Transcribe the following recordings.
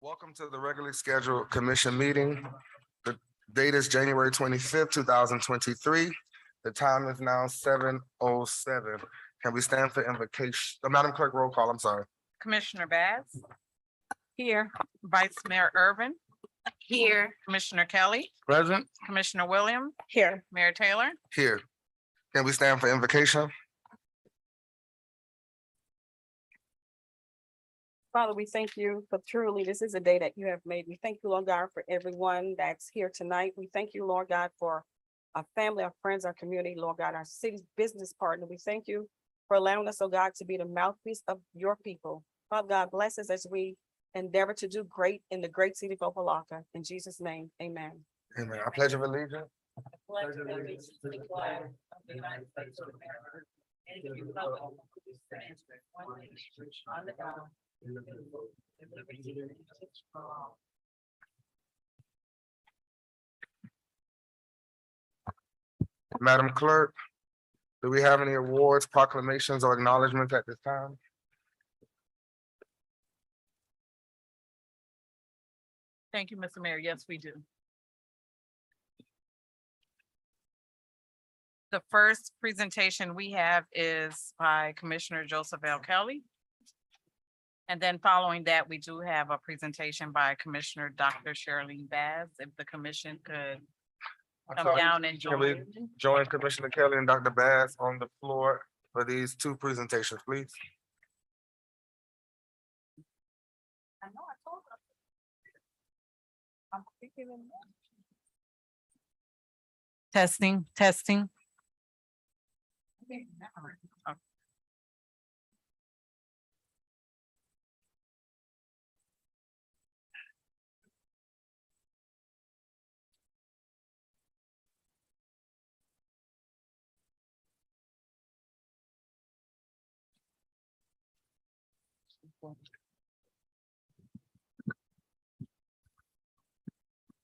Welcome to the regularly scheduled commission meeting. The date is January 25th, 2023. The time is now 7:07. Can we stand for invocation? Madam Clerk, roll call, I'm sorry. Commissioner Bass. Here. Vice Mayor Irvin, Here. Commissioner Kelly, Present. Commissioner Williams, Here. Mayor Taylor. Here. Can we stand for invocation? Father, we thank you for truly, this is a day that you have made. We thank you, Lord God, for everyone that's here tonight. We thank you, Lord God, for our family, our friends, our community, Lord God, our city's business partner. We thank you for allowing us, oh God, to be the mouthpiece of your people. Father God, bless us as we endeavor to do great in the great city of Opa-locka. In Jesus' name, amen. Amen. I pledge of allegiance. Pledge allegiance to the flag of the United States of America and to the republic which stands one nation under God, indivisible, with liberty and justice for all. Madam Clerk, do we have any awards, proclamations, or acknowledgements at this time? Thank you, Mr. Mayor. Yes, we do. The first presentation we have is by Commissioner Joseph L. Kelly. And then following that, we do have a presentation by Commissioner Dr. Shirley Bass. If the commission could come down and Can we join. join Commissioner Kelly and Dr. Bass on the floor for these two presentations, please? I know, I told them. I'm thinking of Testing, testing. that.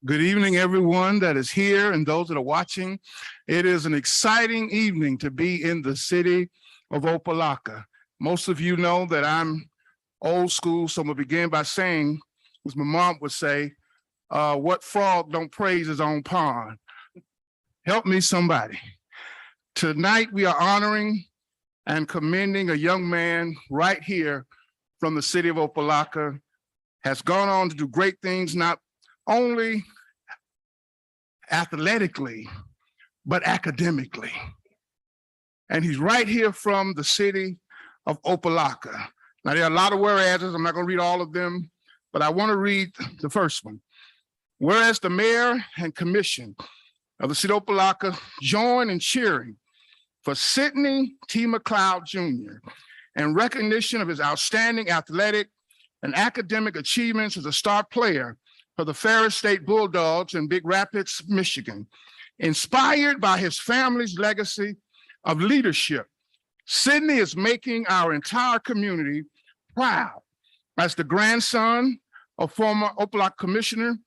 Good evening, everyone that is here and those that are watching. It is an exciting evening to be in the city of Opa-locka. Most of you know that I'm old school, so I'm gonna begin by saying, as my mom would say, what frog don't praise his own pond? Help me somebody. Tonight, we are honoring and commending a young man right here from the city of Opa-locka, has gone on to do great things, not only athletically, but academically. And he's right here from the city of Opa-locka. Now, there are a lot of whereases. I'm not going to read all of them, but I want to read the first one. Whereas the mayor and commission of the city of Opa-locka join in cheering for Sidney T. McLeod Jr. in recognition of his outstanding athletic and academic achievements as a star player for the Ferris State Bulldogs in Big Rapids, Michigan. Inspired by his family's legacy of leadership, Sidney is making our entire community proud as the grandson of former Opa-locka Commissioner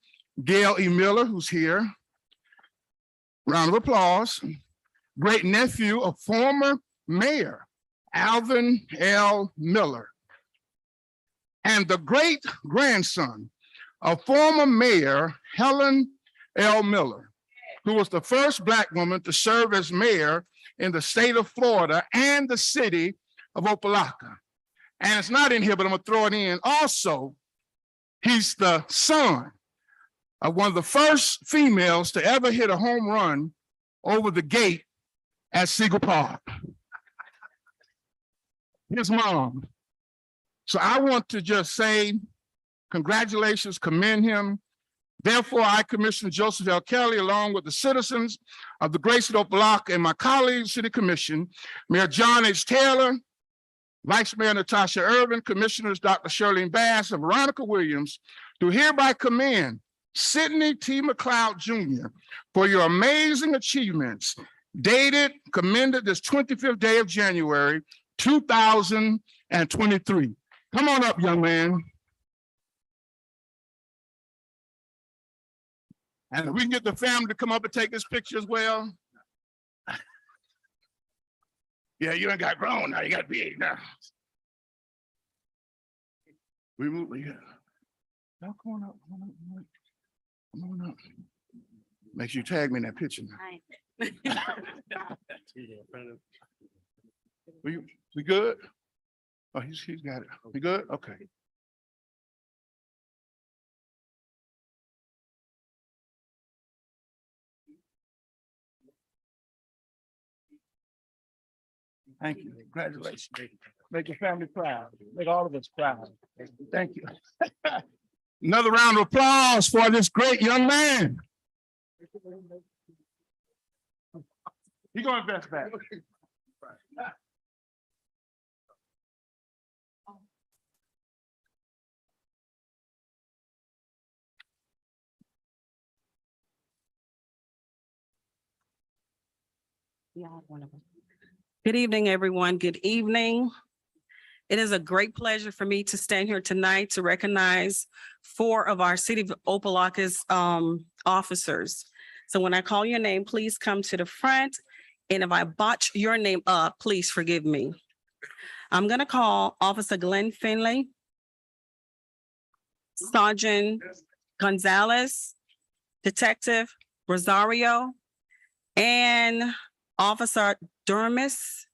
Gail E. Miller, who's here. Round of applause. Great nephew of former Mayor Alvin L. Miller, and the great grandson of former Mayor Helen L. Miller, who was the first Black woman to serve as mayor in the state of Florida and the city of Opa-locka. And it's not in here, but I'm gonna throw it in. Also, he's the son of one of the first females to ever hit a home run over the gate at Siegel Park. His mom. So I want to just say, congratulations, commend him. Therefore, I, Commissioner Joseph L. Kelly, along with the citizens of the great city of Opa-locka and my colleagues, City Commission, Mayor John H. Taylor, Vice Mayor Natasha Irvin, Commissioners Dr. Shirley Bass and Veronica Williams, do hereby commend Sidney T. McLeod Jr. for your amazing achievements, dated, commended this 25th day of January, 2023. Come on up, young man. And if we can get the family to come up and take this picture as well. Yeah, you ain't got grown now, you got big now. We move, yeah. Y'all come on up, come on up, come on up. Come on up. Make sure you tag me in that picture now. We good? Oh, he's got it. We good? Okay. Thank you. Congratulations. Make your family proud. Make all of us proud. Thank you. Another round of applause for this great young man. He going best back. Good evening, everyone. Good evening. It is a great pleasure for me to stand here tonight to recognize 4 of our City of Opa-locka's officers. So when I call your name, please come to the front. And if I botch your name up, please forgive me. I'm going to call Officer Glenn Finley, Sergeant Gonzalez, Detective Rosario, and Officer Durmis.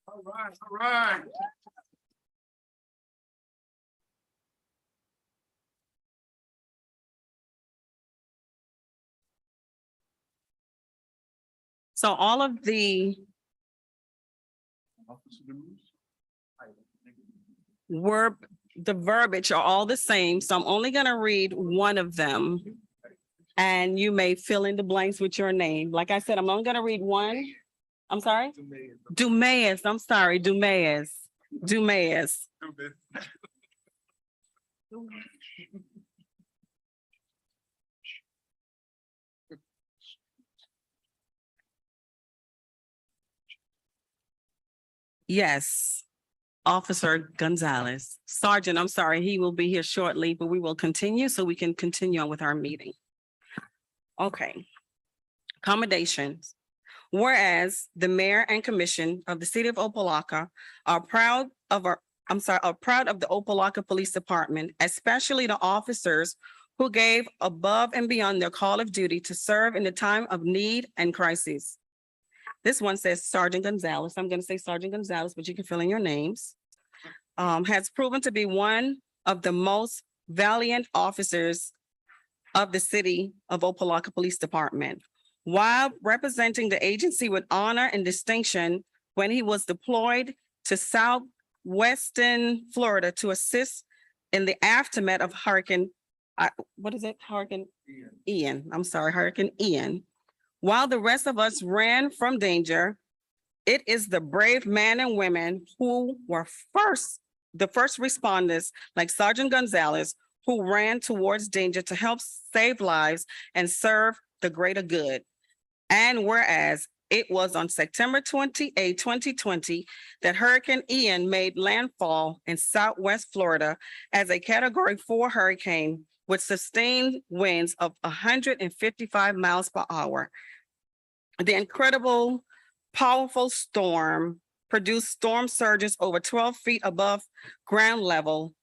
All right, all right. So all of the verbiage are all the same. So I'm only going to read one of them. And you may fill in the blanks with your name. Like I said, I'm only going to read one. I'm sorry? Dumayes. I'm sorry, Dumayes. Dumayes. Yes, Officer Gonzalez. Sergeant, I'm sorry, he will be here shortly, but we will continue so we can continue on with our meeting. Okay. Accommodations. Whereas the mayor and commission of the city of Opa-locka are proud of the Opa-locka Police Department, especially the officers who gave above and beyond their call of duty to serve in the time of need and crisis. This one says Sergeant Gonzalez. I'm going to say Sergeant Gonzalez, but you can fill in your names. Has proven to be one of the most valiant officers of the city of Opa-locka Police Department, while representing the agency with honor and distinction when he was deployed to southwestern Florida to assist in the aftermath of Hurricane Ian. I'm sorry, Hurricane Ian. While the rest of us ran from danger, it is the brave men and women who were the first responders, like Sergeant Gonzalez, who ran towards danger to help save lives and serve the greater good. And whereas it was on September 28, 2020, that Hurricane Ian made landfall in Southwest Florida as a Category 4 hurricane with sustained winds of 155 miles per hour. The incredible, powerful storm produced storm surges over 12 feet above ground level,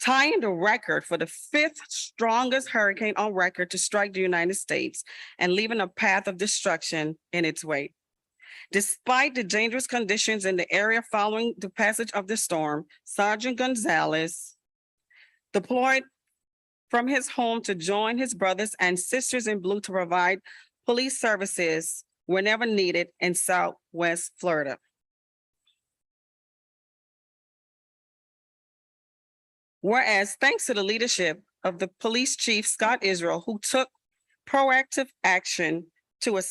tying the record for the 5th strongest hurricane on record to strike the United States and leaving a path of destruction in its wake. Despite the dangerous conditions in the area following the passage of the storm, Sergeant Gonzalez deployed from his home to join his brothers and sisters in blue to provide police services whenever needed in Southwest Florida. Whereas thanks to the leadership of the police chief, Scott Israel, who took proactive action to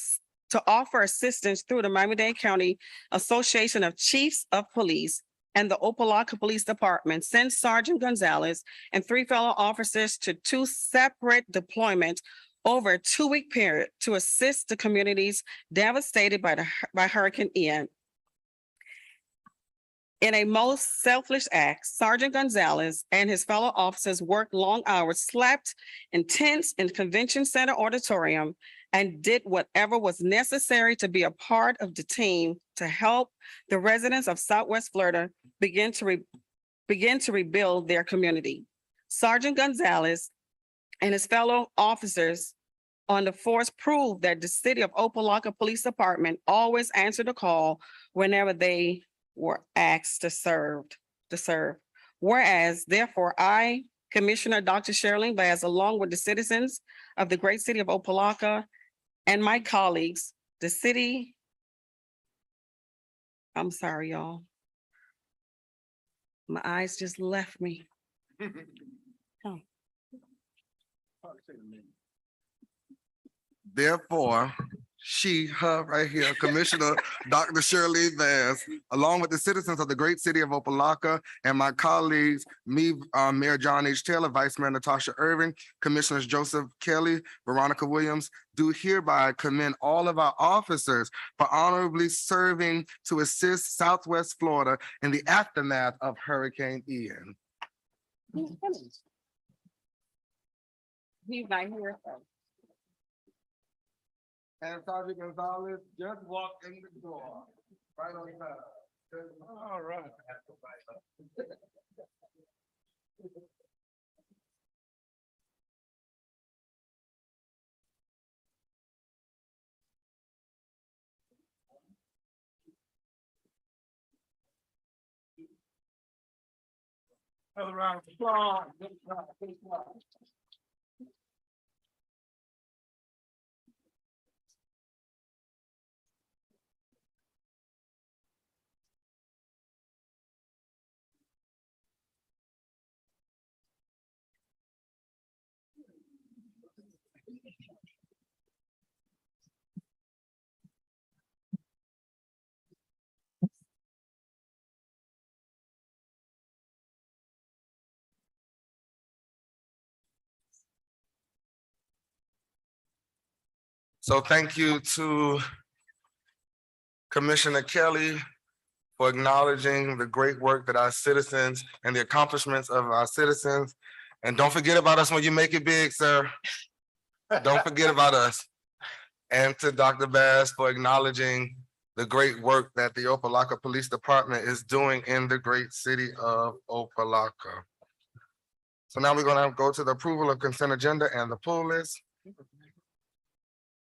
offer assistance through the Miami-Dade County Association of Chiefs of Police and the Opa-locka Police Department, sent Sergeant Gonzalez and 3 fellow officers to 2 separate deployments over a 2-week period to assist the communities devastated by Hurricane Ian. In a most selfless act, Sergeant Gonzalez and his fellow officers worked long hours, slept in tents in the convention center auditorium, and did whatever was necessary to be a part of the team to help the residents of Southwest Florida begin to begin to rebuild their community. Sergeant Gonzalez and his fellow officers on the force proved that the city of Opa-locka Police Department always answered the call whenever they were asked to serve. Whereas, therefore, I, Commissioner Dr. Sherilyn Bass, along with the citizens of the great city of Opa-locka and my colleagues, the city. I'm sorry, y'all. My eyes just left me. Therefore, her right here, Commissioner Dr. Shirley Vance, along with the citizens of the great city of Opa-locka and my colleagues, me, Mayor John H. Taylor, Vice Mayor Natasha Irving, Commissioners Joseph Kelly, Veronica Williams, do hereby commend all of our officers for honorably serving to assist Southwest Florida in the aftermath of Hurricane Ian. He's not here. And Sergeant Gonzalez just walked in the door, right on time. All right. Another round of applause. So thank you to Commissioner Kelly for acknowledging the great work that our citizens and the accomplishments of our citizens. And don't forget about us when you make it big, sir. Don't forget about us. And to Dr. Bass for acknowledging the great work that the Opa-locka Police Department is doing in the great city of Opa-locka. So now we're gonna go to the approval of consent agenda and the pull list.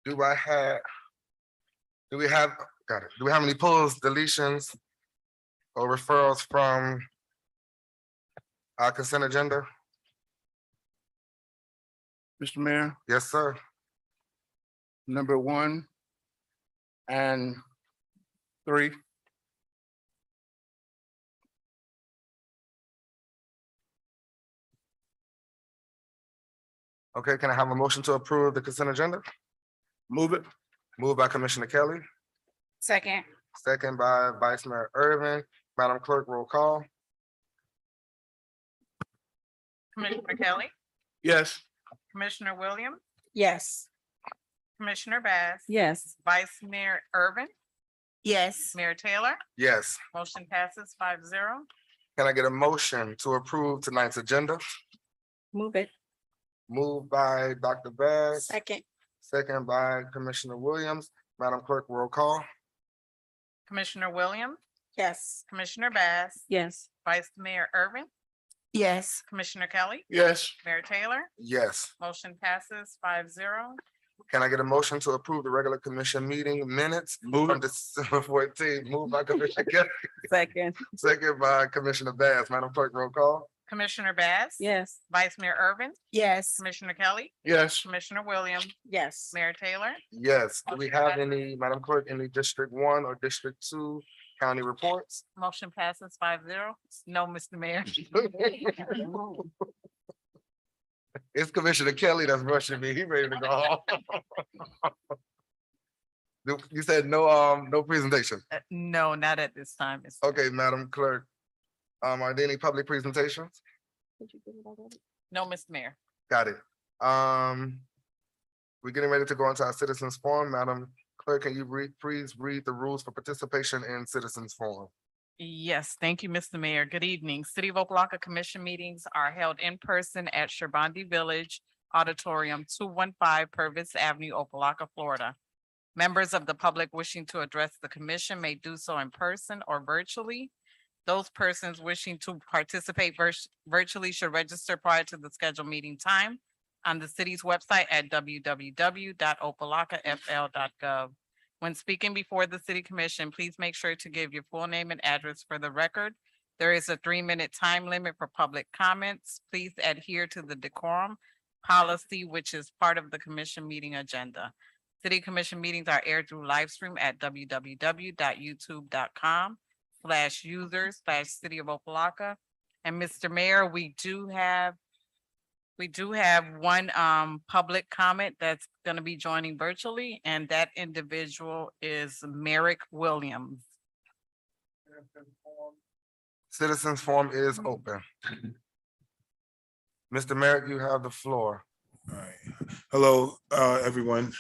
Do we have any pulls, deletions, or referrals from our consent agenda? Mr. Mayor, Yes, sir. number 1 and 3. Okay, can I have a motion to approve the consent agenda? Move it. Moved by Commissioner Kelly, Second. second by Vice Mayor Irvin. Madam Clerk, roll call. Commissioner Kelly, Yes. Commissioner Williams, Yes. Commissioner Bass. Yes. Vice Mayor Irvin, Yes. Mayor Taylor, Yes. motion passes 5-0. Can I get a motion to approve tonight's agenda? Move it. Moved by Dr. Bass, Second. second by Commissioner Williams. Madam Clerk, roll call. Commissioner Williams, Yes. Commissioner Bass, Yes. Vice Mayor Irvin, Yes. Commissioner Kelly, Yes. Mayor Taylor, Yes. motion passes 5-0. Can I get a motion to approve the regular commission meeting minutes Move from it. December 14th? Moved by Commissioner Kelly, Second. second by Commissioner Bass. Madam Clerk, roll call. Commissioner Bass. Yes. Vice Mayor Irvin, Yes. Commissioner Kelly, Yes. Commissioner Williams, Yes. Mayor Taylor, Yes. Do we have any, Madam Clerk, any District 1 or District 2 county reports? motion passes 5-0. No, Mr. Mayor. It's Commissioner Kelly that's rushing me. He ready to go home. You said no presentation. No, not at this time. Mr. Okay, Madam Clerk. Are there any public presentations? No, Mr. Mayor. Got it. We're getting ready to go into our citizens forum. Madam Clerk, can you please read the rules for participation in citizens forum? Yes, thank you, Mr. Mayor. Good evening. City of Opa-locka Commission meetings are held in person at Shabandi Village Auditorium, 215 Purvis Avenue, Opa-locka, Florida. Members of the public wishing to address the commission may do so in person or virtually. Those persons wishing to participate virtually should register prior to the scheduled meeting time on the city's website at www.opalockafl.gov. When speaking before the city commission, please make sure to give your full name and address for the record. There is a 3-minute time limit for public comments. Please adhere to the decorum policy, which is part of the commission meeting agenda. City commission meetings are aired through live stream at www.youtube.com/users/City of Opa-locka. And Mr. Mayor, we do have one public comment that's gonna be joining virtually, and that individual is Merrick Williams. Citizens forum is open. Mr. Merrick, you have the floor. All right. Hello, everyone.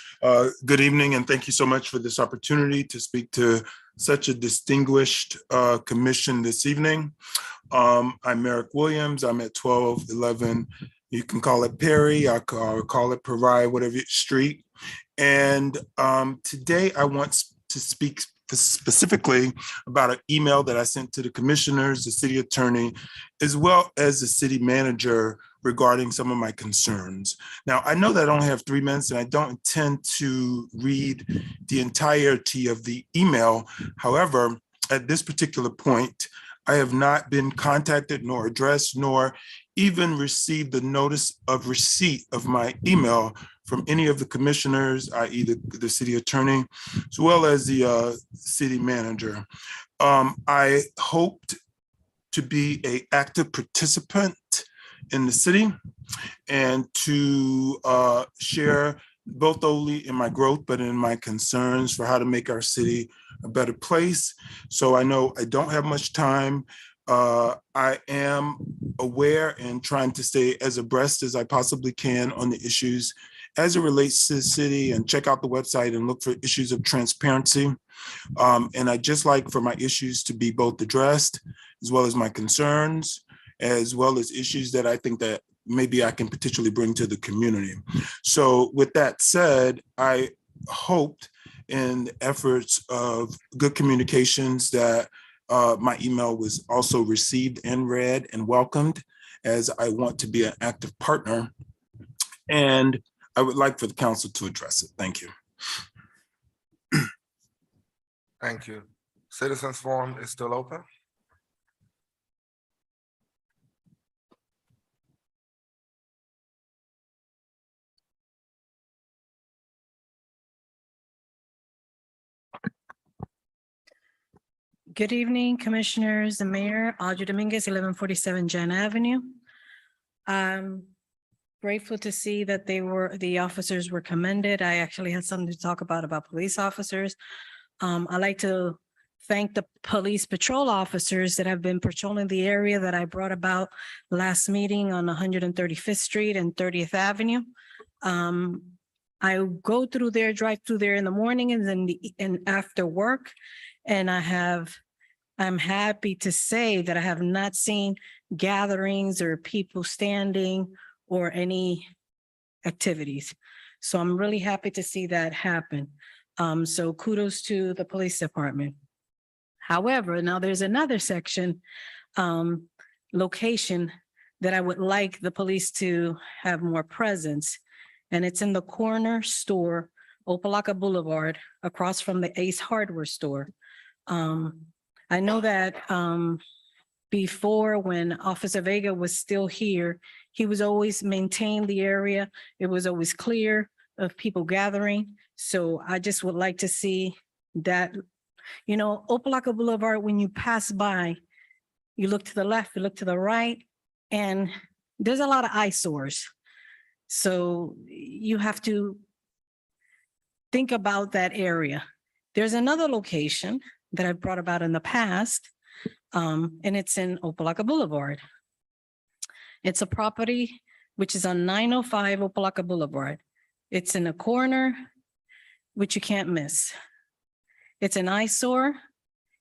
Good evening, and thank you so much for this opportunity to speak to such a distinguished commission this evening. I'm Merrick Williams. I'm at 1211. You can call it Perry. I call it Pariah, whatever street. And today I want to speak specifically about an email that I sent to the commissioners, the city attorney, as well as the city manager regarding some of my concerns. Now, I know that I only have 3 minutes and I don't intend to read the entirety of the email. However, at this particular point, I have not been contacted nor addressed nor even received the notice of receipt of my email from any of the commissioners, i.e. the city attorney, as well as the city manager. I hoped to be an active participant in the city and to share both only in my growth, but in my concerns for how to make our city a better place. So I know I don't have much time. I am aware and trying to stay as abreast as I possibly can on the issues as it relates to the city, and check out the website and look for issues of transparency. And I just like for my issues to be both addressed, as well as my concerns, as well as issues that I think that maybe I can potentially bring to the community. So with that said, I hoped in the efforts of good communications that my email was also received and read and welcomed, as I want to be an active partner. And I would like for the council to address it. Thank you. Thank you. Citizens forum is still open. Good evening, Commissioners and Mayor. Audrey Dominguez, 1147 Jen Avenue. I'm grateful to see that the officers were commended. I actually had something to talk about police officers. I'd like to thank the police patrol officers that have been patrolling the area that I brought about last meeting on 135th Street and 30th Avenue. I go through there, drive through there in the morning and after work. And I'm happy to say that I have not seen gatherings or people standing or any activities. So I'm really happy to see that happen. So kudos to the police department. However, now there's another section, location that I would like the police to have more presence. And it's in the corner store, Opa-locka Boulevard, across from the Ace Hardware store. I know that before, when Officer Vega was still here, he was always maintained the area. It was always clear of people gathering. So I just would like to see that, you know, Opa-locka Boulevard, when you pass by, you look to the left, you look to the right, and there's a lot of eyesores. So you have to think about that area. There's another location that I brought about in the past, and it's in Opa-locka Boulevard. It's a property which is on 905 Opa-locka Boulevard. It's in a corner, which you can't miss. It's an eyesore,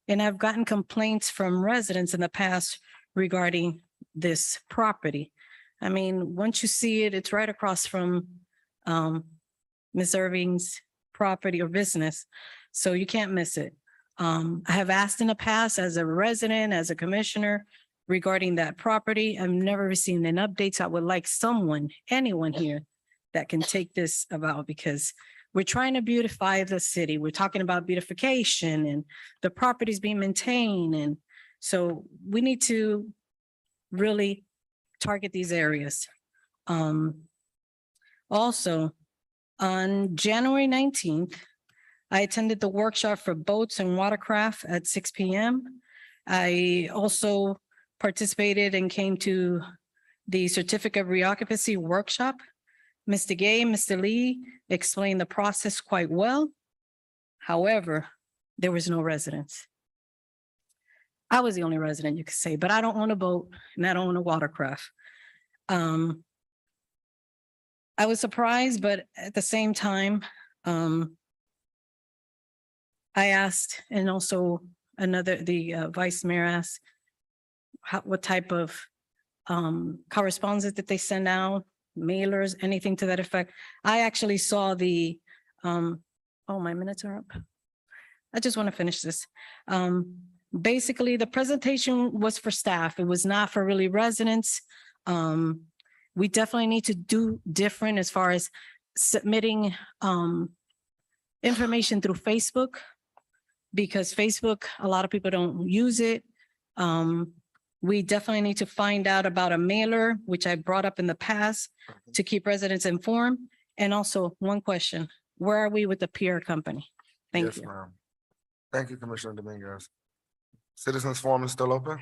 and I've gotten complaints from residents in the past regarding this property. I mean, once you see it, it's right across from Ms. Irving's property or business, so you can't miss it. I have asked in the past as a resident, as a commissioner regarding that property. I've never received an update. So I would like someone, anyone here that can take this about because we're trying to beautify the city. We're talking about beautification and the properties being maintained. And so we need to really target these areas. Also, on January 19th, I attended the workshop for boats and watercraft at 6 p.m. I also participated and came to the certificate of reoccupancy workshop. Mr. Gay and Mr. Lee explained the process quite well. However, there was no residents. I was the only resident, you could say, but I don't own a boat and I don't own a watercraft. I was surprised, but at the same time, I asked, and also the vice mayor asked, what type of correspondence that they send out, mailers, anything to that effect. I actually saw the, oh, my minutes are up. I just want to finish this. Basically, the presentation was for staff. It was not for really residents. We definitely need to do different as far as submitting information through Facebook, because Facebook, a lot of people don't use it. We definitely need to find out about a mailer, which I brought up in the past, to keep residents informed. And also, one question, where are we with the PR company? Thank Yes, you. ma'am. Thank you, Commissioner Dominguez. Citizens Forum is still open?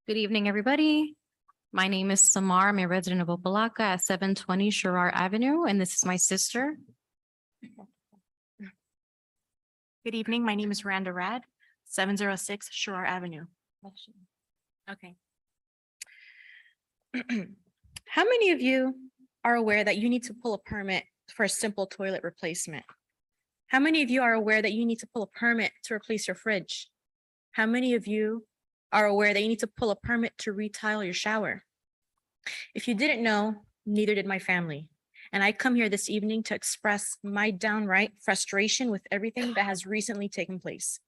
Good evening, everybody. My name is Samar. I'm a resident of Opa-locka at 720 Sherrar Avenue, and this is my sister. Good evening. My name is Randa Rad, 706 Sherrar Avenue. Okay. How many of you are aware that you need to pull a permit for a simple toilet replacement? How many of you are aware that you need to pull a permit to replace your fridge? How many of you are aware that you need to pull a permit to retile your shower? If you didn't know, neither did my family. And I come here this evening to express my downright frustration with everything that has recently taken place.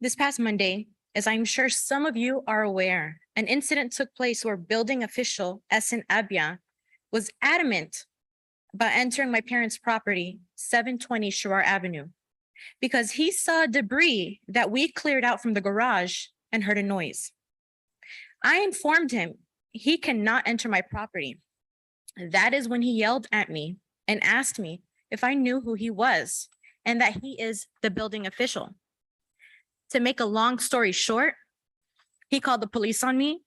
This past Monday, as I'm sure some of you are aware, an incident took place where building official Essen Abia was adamant about entering my parents' property, 720 Sherrar Avenue, because he saw debris that we cleared out from the garage and heard a noise. I informed him he cannot enter my property. That is when he yelled at me and asked me if I knew who he was and that he is the building official. To make a long story short, he called the police on me,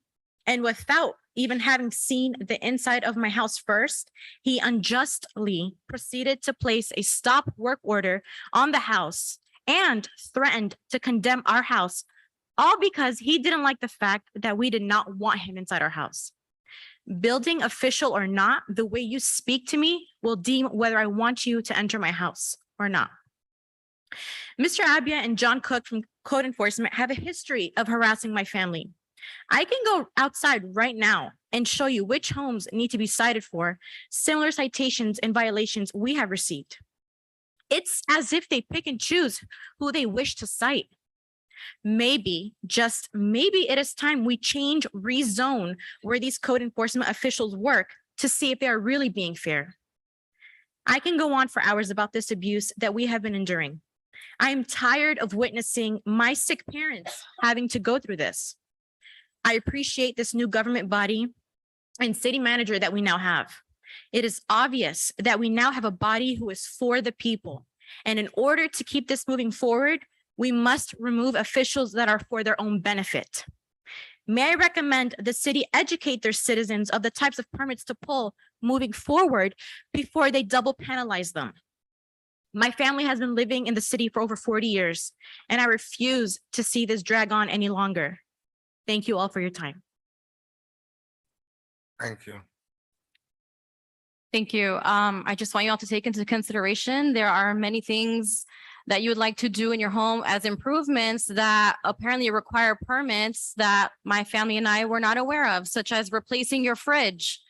and without even having seen the inside of my house first, he unjustly proceeded to place a stop work order on the house and threatened to condemn our house, all because he didn't like the fact that we did not want him inside our house. Building official or not, the way you speak to me will deem whether I want you to enter my house or not. Mr. Abia and John Cook from Code Enforcement have a history of harassing my family. I can go outside right now and show you which homes need to be cited for similar citations and violations we have received. It's as if they pick and choose who they wish to cite. Maybe, just maybe it is time we change, rezone where these code enforcement officials work to see if they are really being fair. I can go on for hours about this abuse that we have been enduring. I am tired of witnessing my sick parents having to go through this. I appreciate this new government body and city manager that we now have. It is obvious that we now have a body who is for the people. And in order to keep this moving forward, we must remove officials that are for their own benefit. May I recommend the city educate their citizens of the types of permits to pull moving forward before they double penalize them. My family has been living in the city for over 40 years, and I refuse to see this drag on any longer. Thank you all for your time. Thank you. Thank you. I just want you all to take into consideration, there are many things that you would like to do in your home as improvements that apparently require permits that my family and I were not aware of, such as replacing your fridge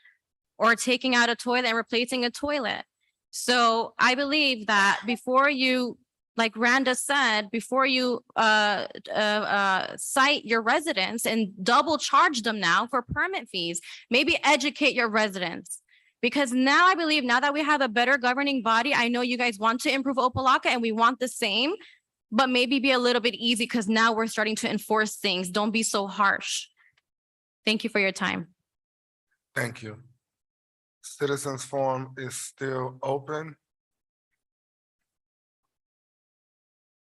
or taking out a toilet and replacing a toilet. So I believe that before you, like Randa said, before you cite your residents and double charge them now for permit fees, maybe educate your residents. Because now I believe, now that we have a better governing body, I know you guys want to improve Opa-locka and we want the same, but maybe be a little bit easy because now we're starting to enforce things. Don't be so harsh. Thank you for your time. Thank you. Citizens forum is still open.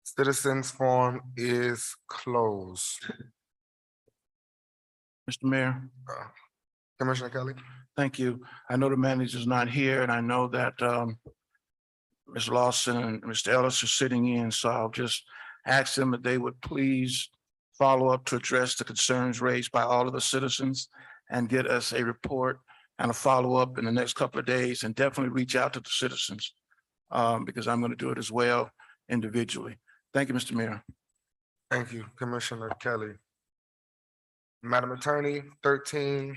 Citizens forum is closed. Mr. Mayor, Commissioner Kelly? thank you. I know the manager's not here and I know that Ms. Lawson and Mr. Ellis are sitting in, so I'll just ask them if they would please follow up to address the concerns raised by all of the citizens and get us a report and a follow-up in the next couple of days, and definitely reach out to the citizens because I'm going to do it as well individually. Thank you, Mr. Mayor. Thank you, Commissioner Kelly. Madam Attorney, 13-1.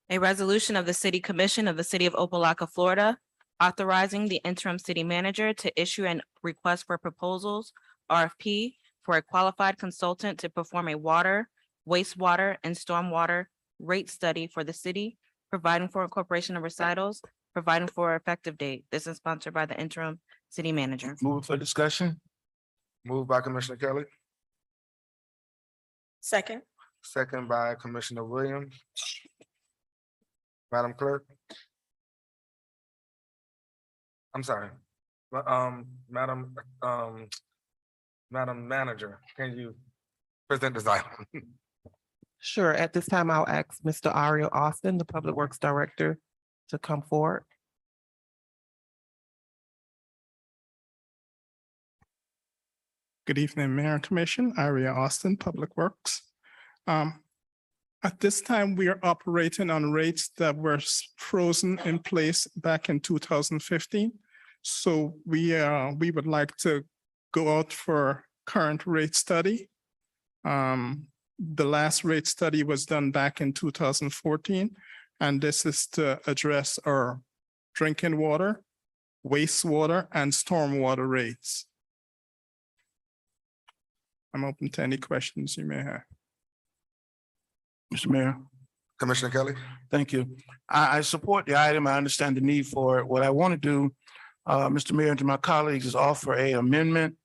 A resolution of the City Commission of the City of Opa-locka, Florida, authorizing the interim city manager to issue a request for proposals, RFP, for a qualified consultant to perform a water, wastewater, and stormwater rate study for the city, providing for incorporation of recitals, providing for effective date. This is sponsored by the interim city manager. Move for discussion. Moved by Commissioner Kelly, Second. second by Commissioner Williams. Madam Clerk? I'm sorry. Madam Manager, can you present this item? Sure. At this time, I'll ask Mr. Ario Austin, the Public Works Director, to come forward. Good evening, Mayor and Commission. Aria Austin, Public Works. At this time, we are operating on rates that were frozen in place back in 2015. So we would like to go out for current rate study. The last rate study was done back in 2014, and this is to address our drinking water, wastewater, and stormwater rates. I'm open to any questions you may have. Mr. Mayor. Commissioner Kelly? Thank you. I support the item. I understand the need for it. What I want to do, Mr. Mayor, and to my colleagues, is offer a amendment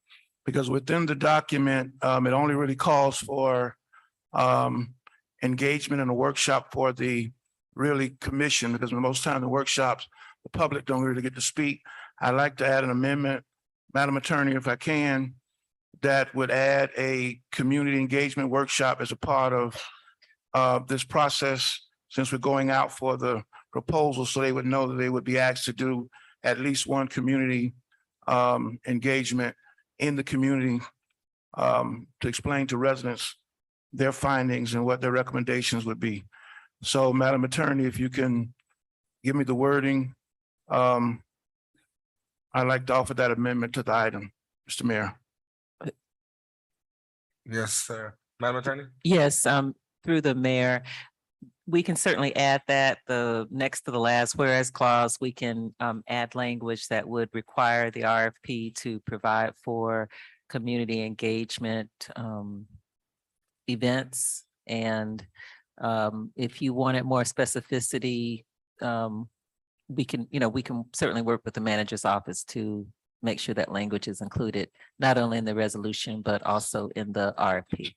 because within the document, it only really calls for engagement in a workshop for the really commission, because most time the workshops, the public don't really get to speak. I'd like to add an amendment, Madam Attorney, if I can, that would add a community engagement workshop as a part of this process, since we're going out for the proposal, so they would know that they would be asked to do at least one community engagement in the community to explain to residents their findings and what their recommendations would be. So, Madam Attorney, if you can give me the wording, I'd like to offer that amendment to the item, Mr. Mayor. Yes, sir. Madam Attorney? Yes, through the mayor, we can certainly add that the next to the last whereas clause, we can add language that would require the RFP to provide for community engagement events. And if you wanted more specificity, we can certainly work with the manager's office to make sure that language is included, not only in the resolution, but also in the RFP.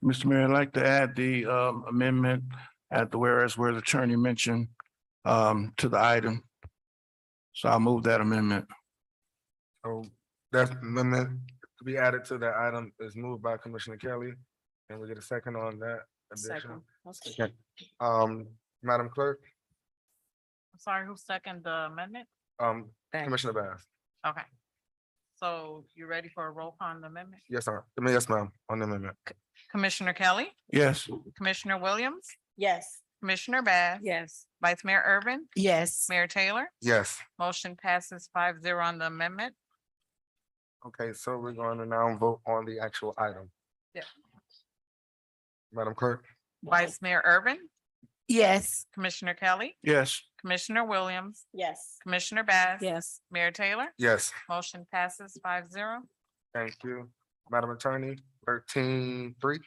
Mr. Mayor, I'd like to add the amendment at the whereas where the attorney mentioned to the item. So I'll move that amendment. So that amendment to be added to that item is moved by Commissioner Kelly. And we get a second on that addition. Second. Madam Clerk, I'm sorry, who seconded the amendment? Commissioner Bass. Okay. So you ready for a roll call on the amendment? Yes, sir. Yes, ma'am, on the amendment. Commissioner Kelly, Yes. Commissioner Williams, Yes. Commissioner Bass. Yes. Vice Mayor Irvin, Yes. Mayor Taylor. Yes. Motion passes 5-0 on the amendment. Okay, so we're going to now vote on the actual item. Yeah. Madam Clerk? Vice Mayor Irvin, Yes. Commissioner Kelly, Yes. Commissioner Williams, Yes. Commissioner Bass. Yes. Mayor Taylor. Yes. Motion passes 5-0. Thank you. Madam Attorney, 13-3.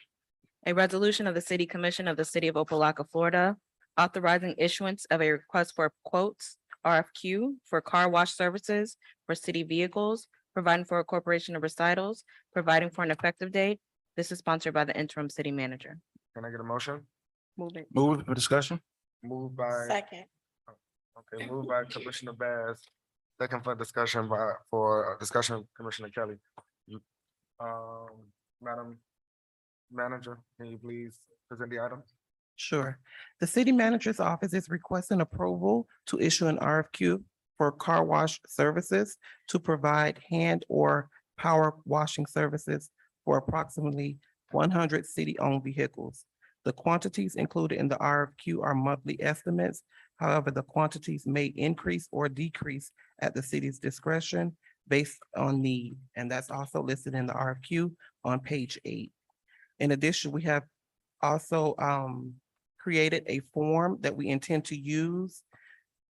A resolution of the City Commission of the City of Opa-locka, Florida, authorizing issuance of a request for quotes, RFQ, for car wash services for city vehicles, providing for a corporation of recitals, providing for an effective date. This is sponsored by the interim city manager. Can I get a motion? Move it. Move for discussion. Moved by, Second. okay, moved by Commissioner Bass. Second for discussion Commissioner Kelly. You, Madam Manager, can you please present the item? Sure. The city manager's office is requesting approval to issue an RFQ for car wash services to provide hand or power washing services for approximately 100 city-owned vehicles. The quantities included in the RFQ are monthly estimates. However, the quantities may increase or decrease at the city's discretion based on need, and that's also listed in the RFQ on page 8. In addition, we have also created a form that we intend to use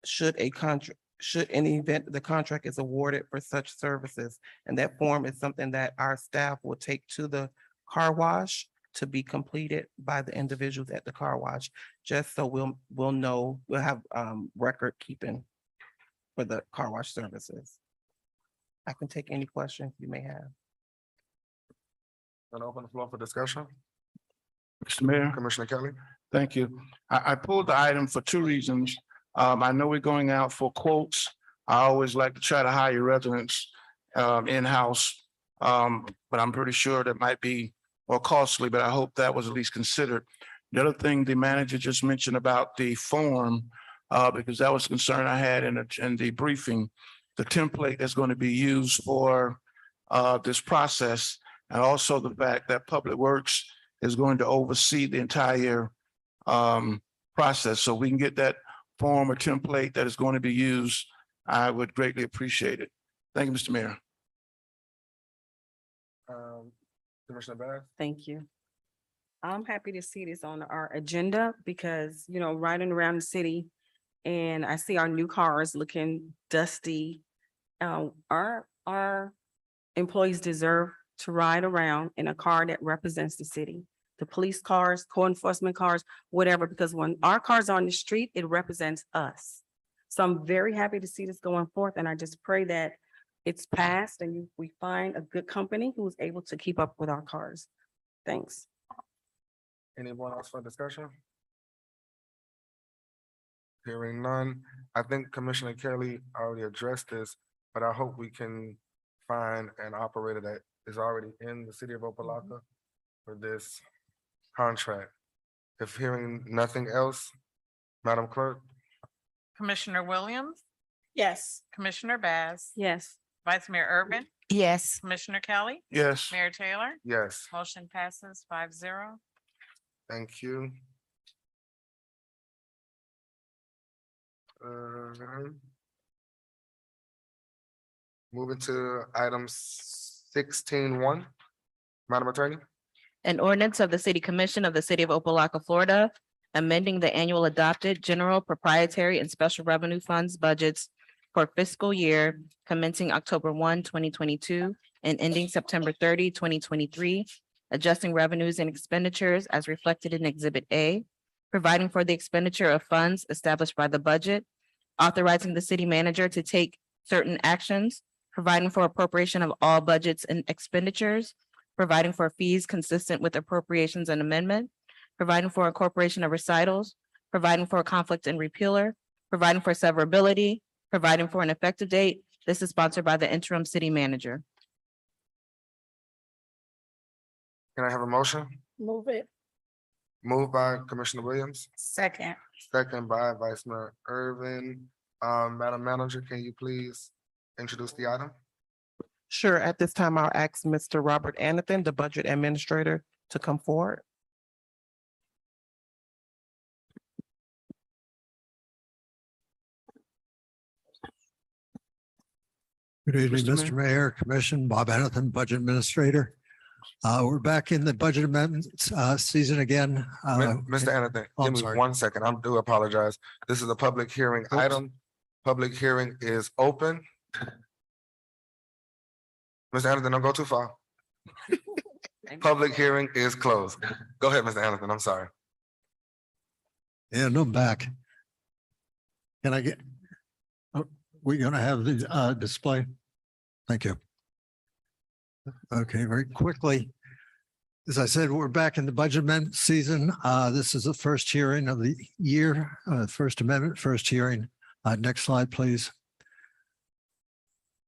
should in the event the contract is awarded for such services. And that form is something that our staff will take to the car wash to be completed by the individuals at the car wash, just so we'll know, we'll have record keeping for the car wash services. I can take any questions you may have. Gonna open the floor for discussion. Mr. Mayor, Commissioner Kelly? thank you. I pulled the item for two reasons. I know we're going out for quotes. I always like to try to hire residents in-house. But I'm pretty sure that might be more costly, but I hope that was at least considered. The other thing the manager just mentioned about the form, because that was a concern I had in the briefing, the template that's going to be used for this process, and also the fact that Public Works is going to oversee the entire process. So we can get that form or template that is going to be used. I would greatly appreciate it. Thank you, Mr. Mayor. Commissioner Bass? Thank you. I'm happy to see this on our agenda because, riding around the city and I see our new cars looking dusty. Our employees deserve to ride around in a car that represents the city. The police cars, code enforcement cars, whatever, because when our cars are on the street, it represents us. So I'm very happy to see this going forth, and I just pray that it's passed and we find a good company who is able to keep up with our cars. Thanks. Anyone else for discussion? Hearing none. I think Commissioner Kelly already addressed this, but I hope we can find an operator that is already in the city of Opa-locka for this contract. If hearing nothing else, Madam Clerk? Commissioner Williams, Yes. Commissioner Bass. Yes. Vice Mayor Irvin, Yes. Commissioner Kelly, Yes. Mayor Taylor. Yes, Motion passes 5-0. thank you. Moving to item 16-1. Madam Attorney? An ordinance of the City Commission of the City of Opa-locka, Florida, amending the annual adopted general proprietary and special revenue funds budgets for fiscal year commencing October 1, 2022, and ending September 30, 2023, adjusting revenues and expenditures as reflected in Exhibit A, providing for the expenditure of funds established by the budget, authorizing the city manager to take certain actions, providing for appropriation of all budgets and expenditures, providing for fees consistent with appropriations and amendment, providing for incorporation of recitals, providing for a conflict and repealer, providing for severability, providing for an effective date. This is sponsored by the interim city manager. Can I have a motion? Move it. Moved by Commissioner Williams, Second. second by Vice Mayor Irvin. Madam Manager, can you please introduce the item? Sure, at this time, I'll ask Mr. Robert Anathan, the Budget Administrator, to come forward. Good evening, Mr. Mr. Mayor, Commission, Bob Annethan, Budget Administrator. We're back in the budget amendments season again. Mr. Anathan, I'm give me sorry. 1 second. I do apologize. This is a public hearing item. Public hearing is open. Mr. Anathan, don't go too far. Public hearing is closed. Go ahead, Mr. Anathan. I'm sorry. And I'm back. Can I get? Oh, we're gonna have the display. Thank you. Okay, very quickly. As I said, we're back in the budget amendment season. This is the first hearing of the year, First Amendment, first hearing. Next slide, please.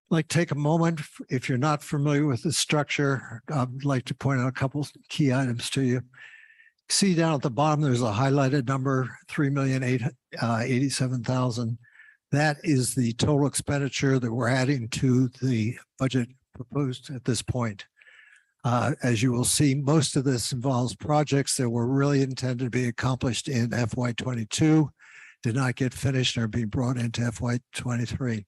Like, take a moment, if you're not familiar with the structure, I'd like to point out a couple key items to you. See down at the bottom, there's a highlighted number, 3,887,000. That is the total expenditure that we're adding to the budget proposed at this point. As you will see, most of this involves projects that were really intended to be accomplished in FY22, did not get finished and are being brought into FY23. If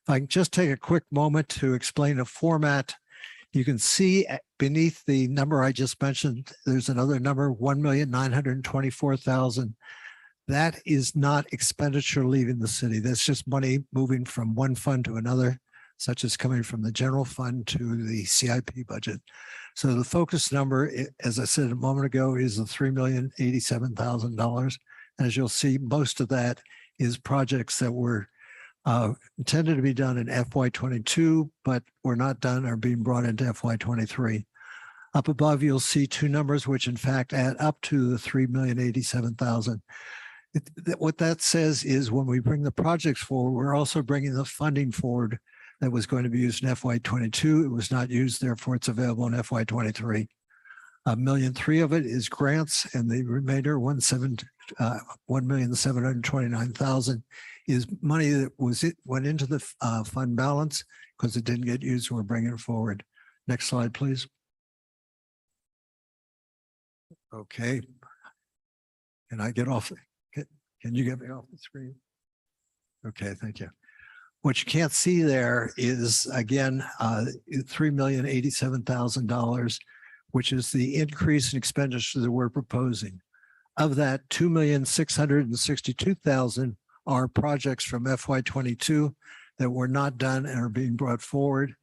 I can just take a quick moment to explain the format. You can see beneath the number I just mentioned, there's another number, 1,924,000. That is not expenditure leaving the city. That's just money moving from one fund to another, such as coming from the general fund to the CIP budget. So the focus number, as I said a moment ago, is the $3,087,000. As you'll see, most of that is projects that were intended to be done in FY22, but were not done or being brought into FY23. Up above, you'll see two numbers, which in fact add up to the $3,087,000. What that says is when we bring the projects forward, we're also bringing the funding forward that was going to be used in FY22. It was not used, therefore it's available in FY23. $1.3 million of it is grants, and the remainder, $1,729,000 is money that went into the fund balance because it didn't get used. We're bringing it forward. Next slide, please. Okay. Can I get off? Can you get me off the screen? Okay, thank you. What you can't see there is, again, $3,087,000, which is the increase in expenditure that we're proposing. Of that, $2,662,000 are projects from FY22 that were not done and are being brought forward.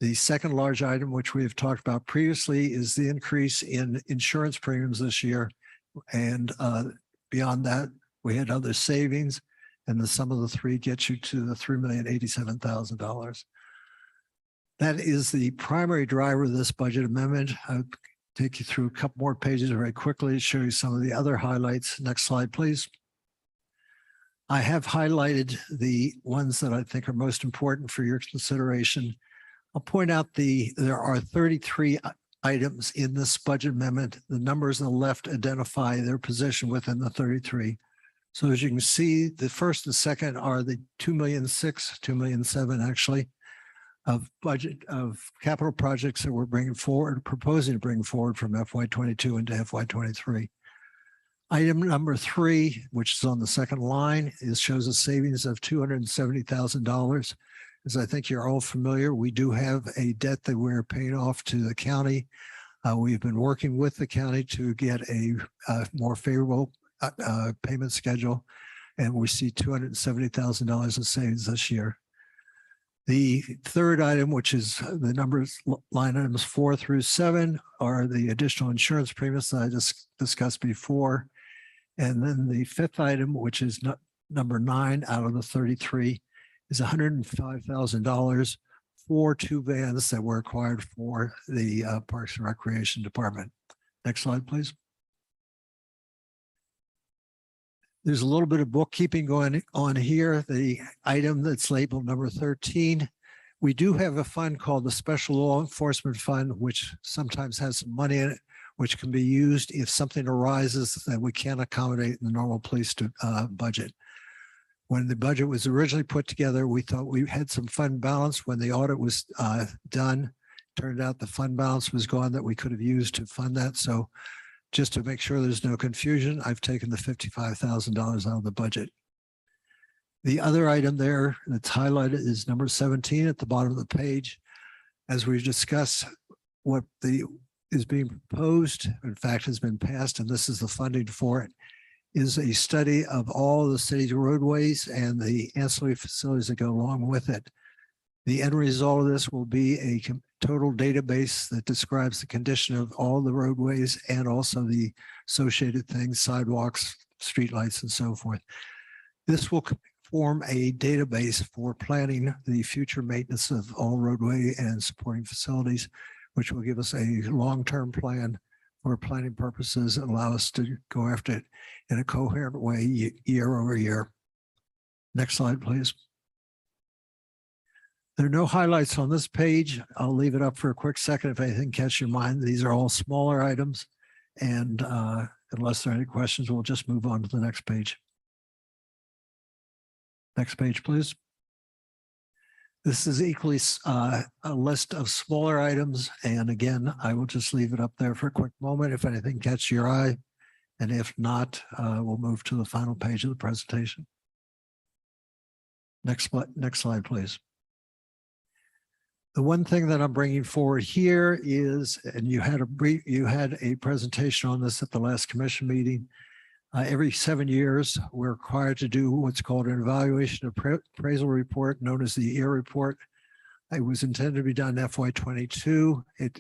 The second large item, which we have talked about previously, is the increase in insurance premiums this year. And beyond that, we had other savings, and the sum of the three gets you to the $3,087,000. That is the primary driver of this budget amendment. I'll take you through a couple more pages very quickly to show you some of the other highlights. Next slide, please. I have highlighted the ones that I think are most important for your consideration. I'll point out there are 33 items in this budget amendment. The numbers on the left identify their position within the 33. So as you can see, the first and second are the 2,000,006, 2,000,007 actually, of budget of capital projects that we're bringing forward, proposing to bring forward from FY22 into FY23. Item number 3, which is on the second line, shows a savings of $270,000. As I think you're all familiar, we do have a debt that we're paying off to the county. We've been working with the county to get a more favorable payment schedule, and we see $270,000 of savings this year. The third item, which is the numbers, line items 4 through 7, are the additional insurance premiums that I just discussed before. And then the fifth item, which is number 9 out of the 33, is $105,000 for 2 vans that were acquired for the Parks and Recreation Department. Next slide, please. There's a little bit of bookkeeping going on here. The item that's labeled number 13, we do have a fund called the Special Law Enforcement Fund, which sometimes has some money in it, which can be used if something arises that we can't accommodate in the normal police budget. When the budget was originally put together, we thought we had some fund balance. When the audit was done, turned out the fund balance was gone that we could have used to fund that. So just to make sure there's no confusion, I've taken the $55,000 out of the budget. The other item there that's highlighted is number 17 at the bottom of the page. As we've discussed, what is being proposed, in fact, has been passed, and this is the funding for it, is a study of all the city's roadways and the ancillary facilities that go along with it. The end result of this will be a total database that describes the condition of all the roadways and also the associated things, sidewalks, streetlights, and so forth. This will form a database for planning the future maintenance of all roadway and supporting facilities, which will give us a long-term plan for planning purposes and allow us to go after it in a coherent way year over year. Next slide, please. There are no highlights on this page. I'll leave it up for a quick second if anything catches your mind. These are all smaller items. And unless there are any questions, we'll just move on to the next page. Next page, please. This is equally a list of smaller items. And again, I will just leave it up there for a quick moment if anything catches your eye. And if not, we'll move to the final page of the presentation. Next slide, please. The one thing that I'm bringing forward here is, and you had a presentation on this at the last commission meeting. Every 7 years, we're required to do what's called an evaluation appraisal report, known as the EAR report. It was intended to be done FY22. It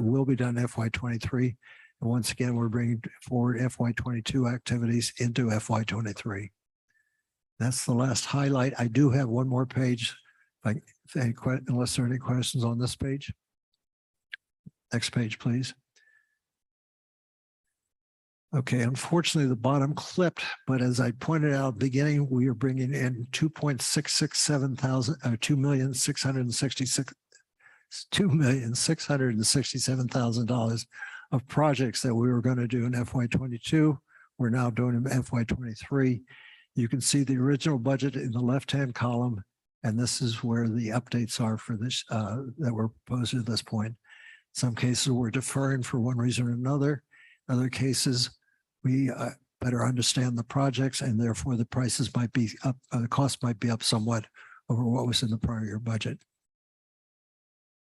will be done FY23. And once again, we're bringing forward FY22 activities into FY23. That's the last highlight. I do have one more page, unless there are any questions on this page. Next page, please. Okay, unfortunately, the bottom clipped, but as I pointed out at the beginning, we are bringing in $2,667,000 of projects that we were going to do in FY22. We're now doing in FY23. You can see the original budget in the left-hand column, and this is where the updates are for this that were proposed at this point. In some cases, we're deferring for one reason or another. In other cases, we better understand the projects, and therefore the prices might be up, the cost might be up somewhat over what was in the prior year budget.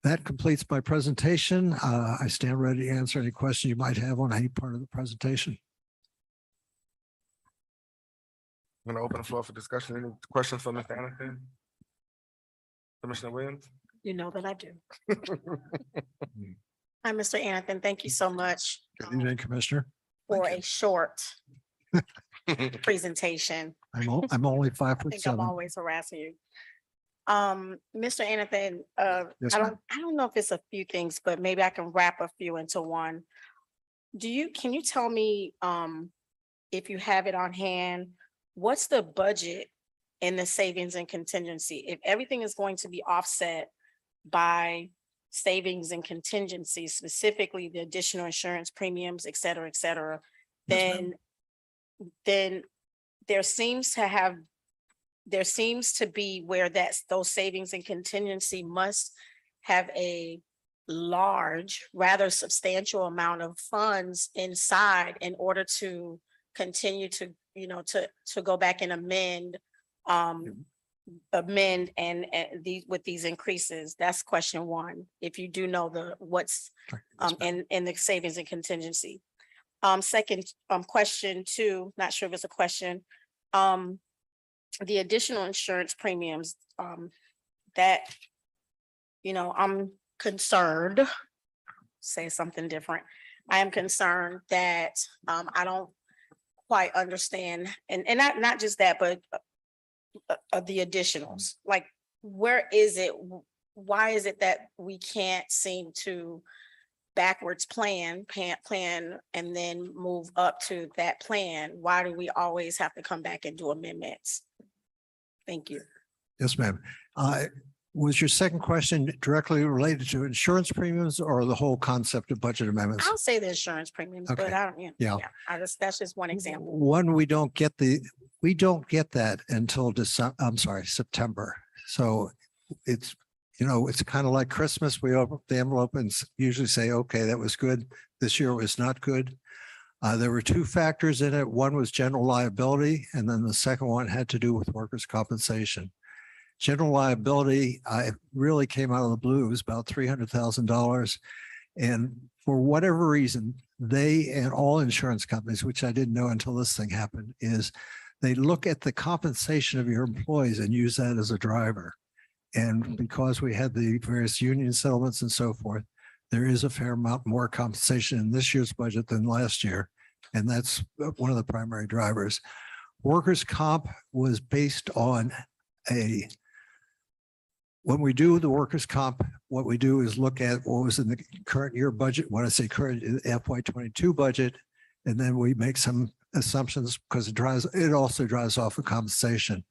That completes my presentation. I stand ready to answer any questions you might have on any part of the presentation. I'm going to open the floor for discussion. Any questions for Mr. Anderson? Commissioner Williams? You know that I do. Hi, Mr. Anthony. Thank you so much Good evening, Commissioner. for a short presentation. I'm only 5'7". I think I'm always harassing you. Mr. Anthony, Yes, I ma'am. don't know if it's a few things, but maybe I can wrap a few into one. Can you tell me, if you have it on hand, what's the budget in the savings and contingency? If everything is going to be offset by savings and contingency, specifically the additional insurance premiums, et cetera, Yes, then there seems to be where those savings and contingency must have a large, rather substantial amount of funds inside in order to continue to, to go back and amend and with these increases. That's question one. If you do know what's in the savings and contingency. Second, question two, not sure if it's a question. The additional insurance premiums, that, I'm concerned, say something different. I am concerned that I don't quite understand, and not just that, but the additionals. Like, where is it? Why is it that we can't seem to backwards plan and then move up to that plan? Why do we always have to come back and do amendments? Thank you. Yes, ma'am. Was your second question directly related to insurance premiums or the whole concept of budget amendments? I'll say the insurance premiums, but Okay. I don't, Yeah. that's just one example. One, we don't get that until September. So it's, it's kind of like Christmas. We open the envelope and usually say, okay, that was good. This year was not good. There were two factors in it. One was general liability, and then the second one had to do with workers' compensation. General liability, I really came out of the blue. It was about $300,000. And for whatever reason, they and all insurance companies, which I didn't know until this thing happened, is they look at the compensation of your employees and use that as a driver. And because we had the various union settlements and so forth, there is a fair amount more compensation in this year's budget than last year. And that's one of the primary drivers. Workers' comp was based on when we do the workers' comp, what we do is look at what was in the current year budget. When I say current, FY22 budget, and then we make some assumptions because it also drives off of compensation.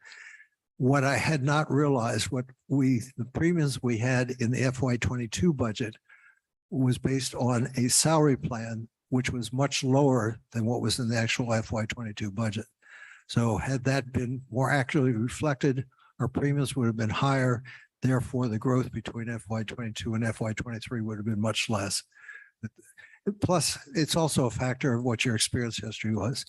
What I had not realized, the premiums we had in the FY22 budget was based on a salary plan, which was much lower than what was in the actual FY22 budget. So had that been more accurately reflected, our premiums would have been higher. Therefore, the growth between FY22 and FY23 would have been much less. Plus, it's also a factor of what your experience history was.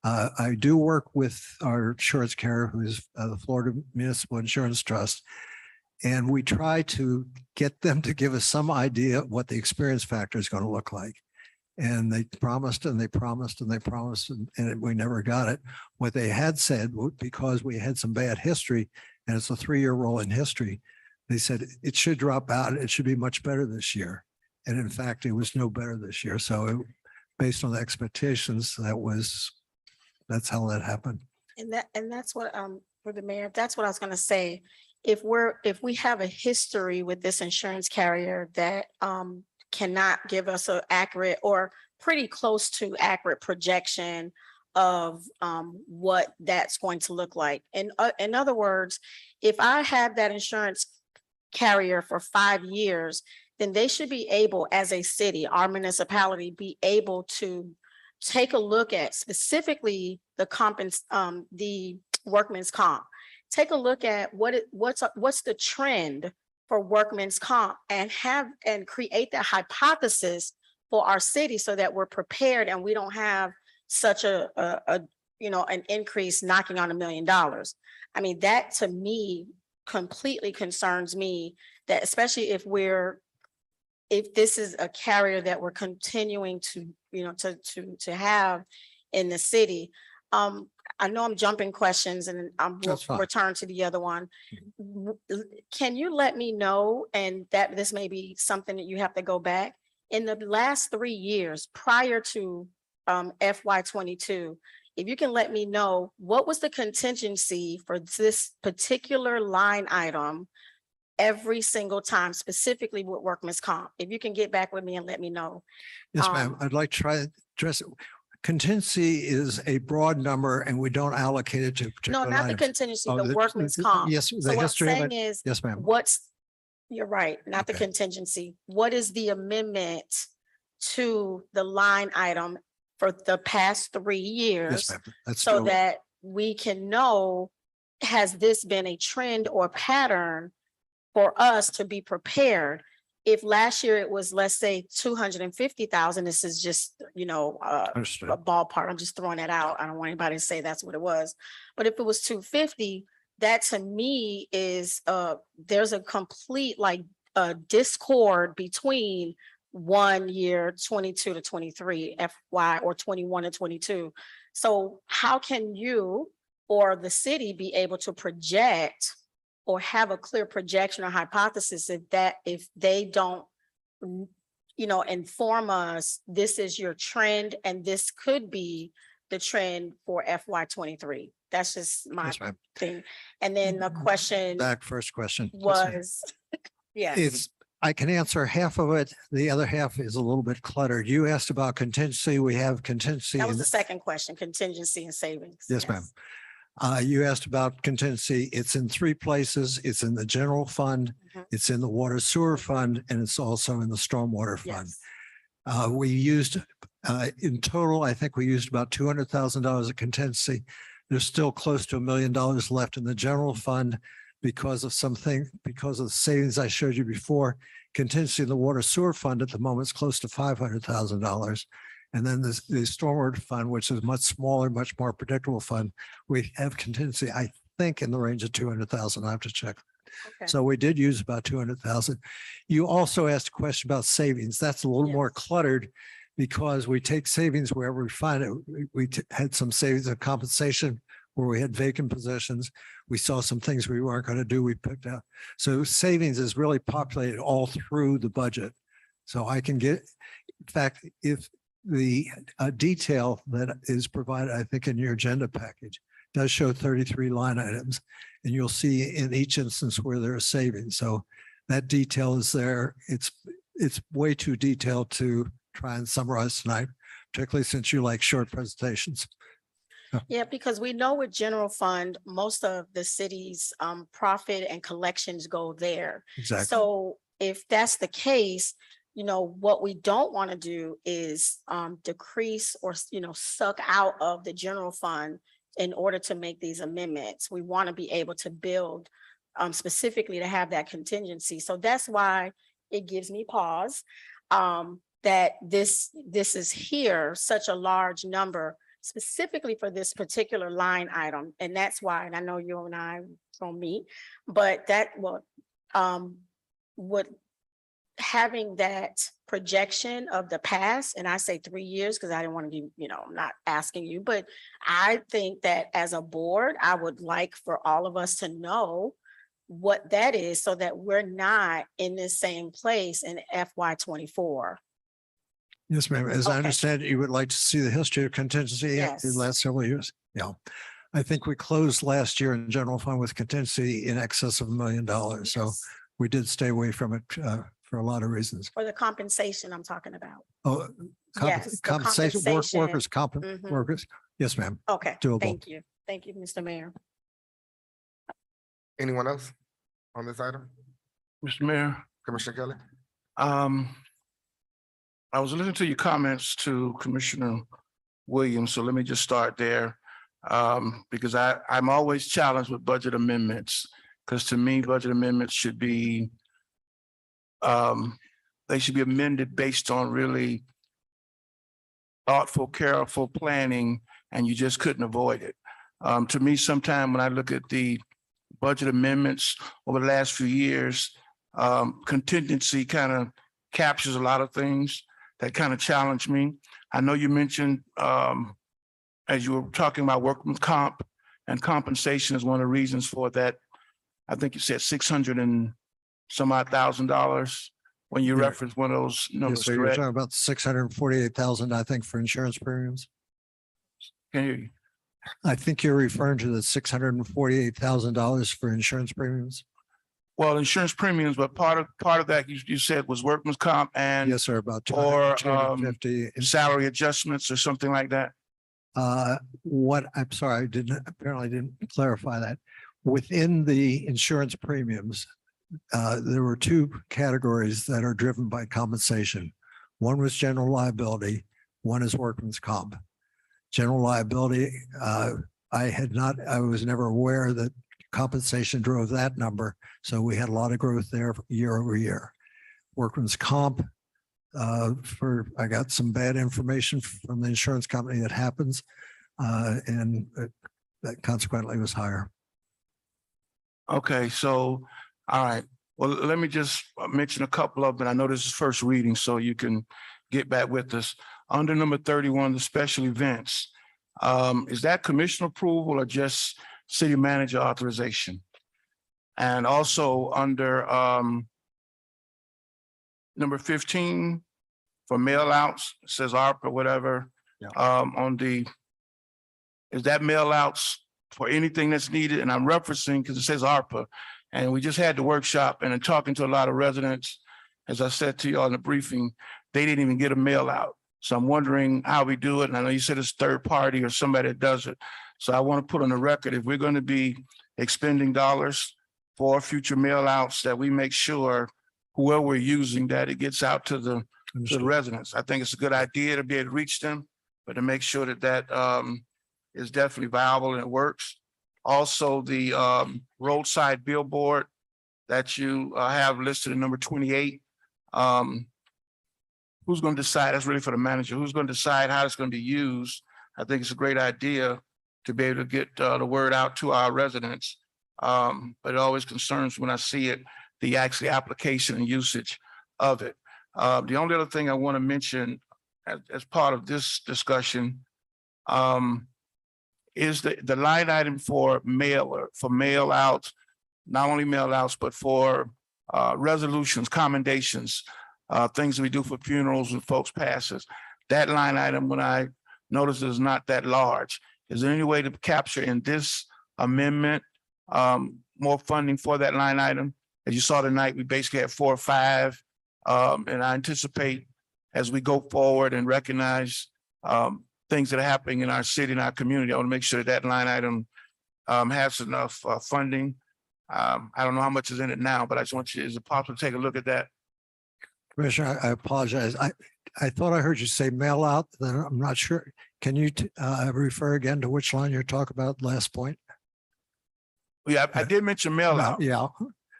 I do work with our insurance carrier, who's the Florida Municipal Insurance Trust, and we try to get them to give us some idea what the experience factor is going to look like. And they promised and they promised and they promised, and we never got it. What they had said, because we had some bad history, and it's a 3-year rolling history, they said it should drop out. It should be much better this year. And in fact, it was no better this year. So based on the expectations, that's how that happened. And that's what, for the mayor, that's what I was gonna say. If we have a history with this insurance carrier that cannot give us an accurate or pretty close to accurate projection of what that's going to look like. And in other words, if I have that insurance carrier for 5 years, then they should be able, as a city, our municipality, be able to take a look at specifically the workman's comp. Take a look at what's the trend for workman's comp, and create that hypothesis for our city so that we're prepared and we don't have such an increase knocking on $1 million. I mean, that to me completely concerns me, that especially if this is a carrier that we're continuing to have in the city. I know I'm jumping questions and we'll return to the other one. Can you let me know, and that this may be something that you have to go back, in the last 3 years prior to FY22, if you can let me know what was the contingency for this particular line item every single time, specifically with workman's comp. If you can get back with me and let me know. Yes, ma'am. I'd like to try to address it. Contingency is a broad number and we don't allocate it to No, particular not the items. contingency, the workman's comp. Yes, So the what I'm history of saying it. is, Yes, ma'am. you're right, not the Okay. contingency. What is the amendment to the line item for the past 3 years? Yes, ma'am. That's So still- that we can know, has this been a trend or pattern for us to be prepared? If last year it was, let's say, 250,000, this is just, Understood. a ballpark. I'm just throwing that out. I don't want anybody to say that's what it was. But if it was 250, that to me is there's a complete discord between 1 year, 22 to 23 FY, or 21 to 22. So how can you or the city be able to project or have a clear projection or hypothesis if they don't inform us, this is your trend and this could be the trend for FY23? That's just my Yes, ma'am. thing. And then the question Back first question. Yes, ma'am. was, yeah. I can answer half of it. The other half is a little bit cluttered. You asked about contingency. We have contingency. That was in- the second question, contingency and savings. Yes, ma'am. You asked about contingency. It's in 3 places. It's in the general fund, Mhm. it's in the water sewer fund, and it's also in the stormwater fund. Yes. We used, in total, I think we used about $200,000 of contingency. There's still close to $1 million left in the general fund because of the savings I showed you before. Contingency in the water sewer fund at the moment is close to $500,000. And then the stormwater fund, which is much smaller, much more predictable fund, we have contingency, I think, in the range of 200,000. I have to check. Okay. So we did use about 200,000. You also asked a question about savings. That's a little more Yes. cluttered because we take savings wherever we find it. We had some savings of compensation where we had vacant positions. We saw some things we weren't going to do, we picked out. So savings is really populated all through the budget. So I can get, in fact, if the detail that is provided, I think in your agenda package does show 33 line items, and you'll see in each instance where there are savings. So that detail is there. It's way too detailed to try and summarize tonight, particularly since you like short presentations. Yeah, because we know with general fund, most of the city's profit and collections go there. Exactly. So if that's the case, what we don't want to do is decrease or, suck out of the general fund in order to make these amendments. We want to be able to build specifically to have that contingency. So that's why it gives me pause that this is here, such a large number specifically for this particular line item. And that's why, and I know you and I don't meet, but would having that projection of the past, and I say 3 years because I didn't want to be, I'm not asking you, but I think that as a board, I would like for all of us to know what that is so that we're not in the same place in FY24. Yes, ma'am. As I Okay. understand it, you would like to see the history of contingency in Yes. the last several years. Yeah. I think we closed last year in general fund with contingency in excess of $1 million. So Yes. we did stay away from it for a lot of reasons. For the compensation I'm talking about. Oh, Yes, the compensation, compensation. workers, Mhm. workers. Yes, ma'am. Okay, Doable. thank you. Thank you, Mr. Mayor. Anyone else on this item? Mr. Mayor, Commissioner Kelly? I was listening to your comments to Commissioner Williams, so let me just start there. Because I'm always challenged with budget amendments, because to me, budget amendments should be they should be amended based on really thoughtful, careful planning, and you just couldn't avoid it. To me, sometime when I look at the budget amendments over the last few years, contingency kind of captures a lot of things that kind of challenge me. I know you mentioned, as you were talking about workman's comp and compensation is one of the reasons for that. I think you said 600 and some odd $1,000 when you Yeah. referenced one of those Yes, numbers, so you're correct? talking about 648,000, I think, for insurance premiums. Can you, I think you're referring to the $648,000 for insurance premiums. well, insurance premiums, but part of that you said was workman's comp and Yes, sir, about or, 250. salary adjustments or something like that? I'm sorry, apparently didn't clarify that. Within the insurance premiums, there were two categories that are driven by compensation. One was general liability, one is workman's comp. General liability, I was never aware that compensation drove that number. So we had a lot of growth there year over year. Workman's comp, I got some bad information from the insurance company that happens. And that consequently was higher. Okay, so, all right. Well, let me just mention a couple of them. I know this is first reading, so you can get back with us. Under number 31, the special events. Is that commission approval or just city manager authorization? And also under number 15 for mail outs, it says ARP or whatever. Yeah. Is that mail outs for anything that's needed? And I'm referencing because it says ARPA. And we just had the workshop and in talking to a lot of residents, as I said to you all in the briefing, they didn't even get a mail out. So I'm wondering how we do it. And I know you said it's third party or somebody that does it. So I want to put on the record, if we're going to be expending dollars for future mail outs, that we make sure whoever we're using, that it gets out to the residents. I think it's a good idea to be able to reach them, but to make sure that is definitely viable and it works. Also, the roadside billboard that you have listed in number 28. who's going to decide? That's really for the manager. Who's going to decide how it's going to be used? I think it's a great idea to be able to get the word out to our residents. But it always concerns when I see it, the actual application and usage of it. The only other thing I want to mention as part of this discussion is the line item for mail outs, not only mail outs, but for resolutions, commendations, things we do for funerals and folks passes. That line item, when I notice, is not that large. Is there any way to capture in this amendment more funding for that line item? As you saw tonight, we basically have 4 or 5. And I anticipate as we go forward and recognize things that are happening in our city and our community, I want to make sure that line item has enough funding. I don't know how much is in it now, but I just want you, is it possible to take a look at that? Commissioner, I apologize. I thought I heard you say mail out, then I'm not sure. Can you refer again to which line you're talking about, last point? Yeah, I did mention mail out. Yeah.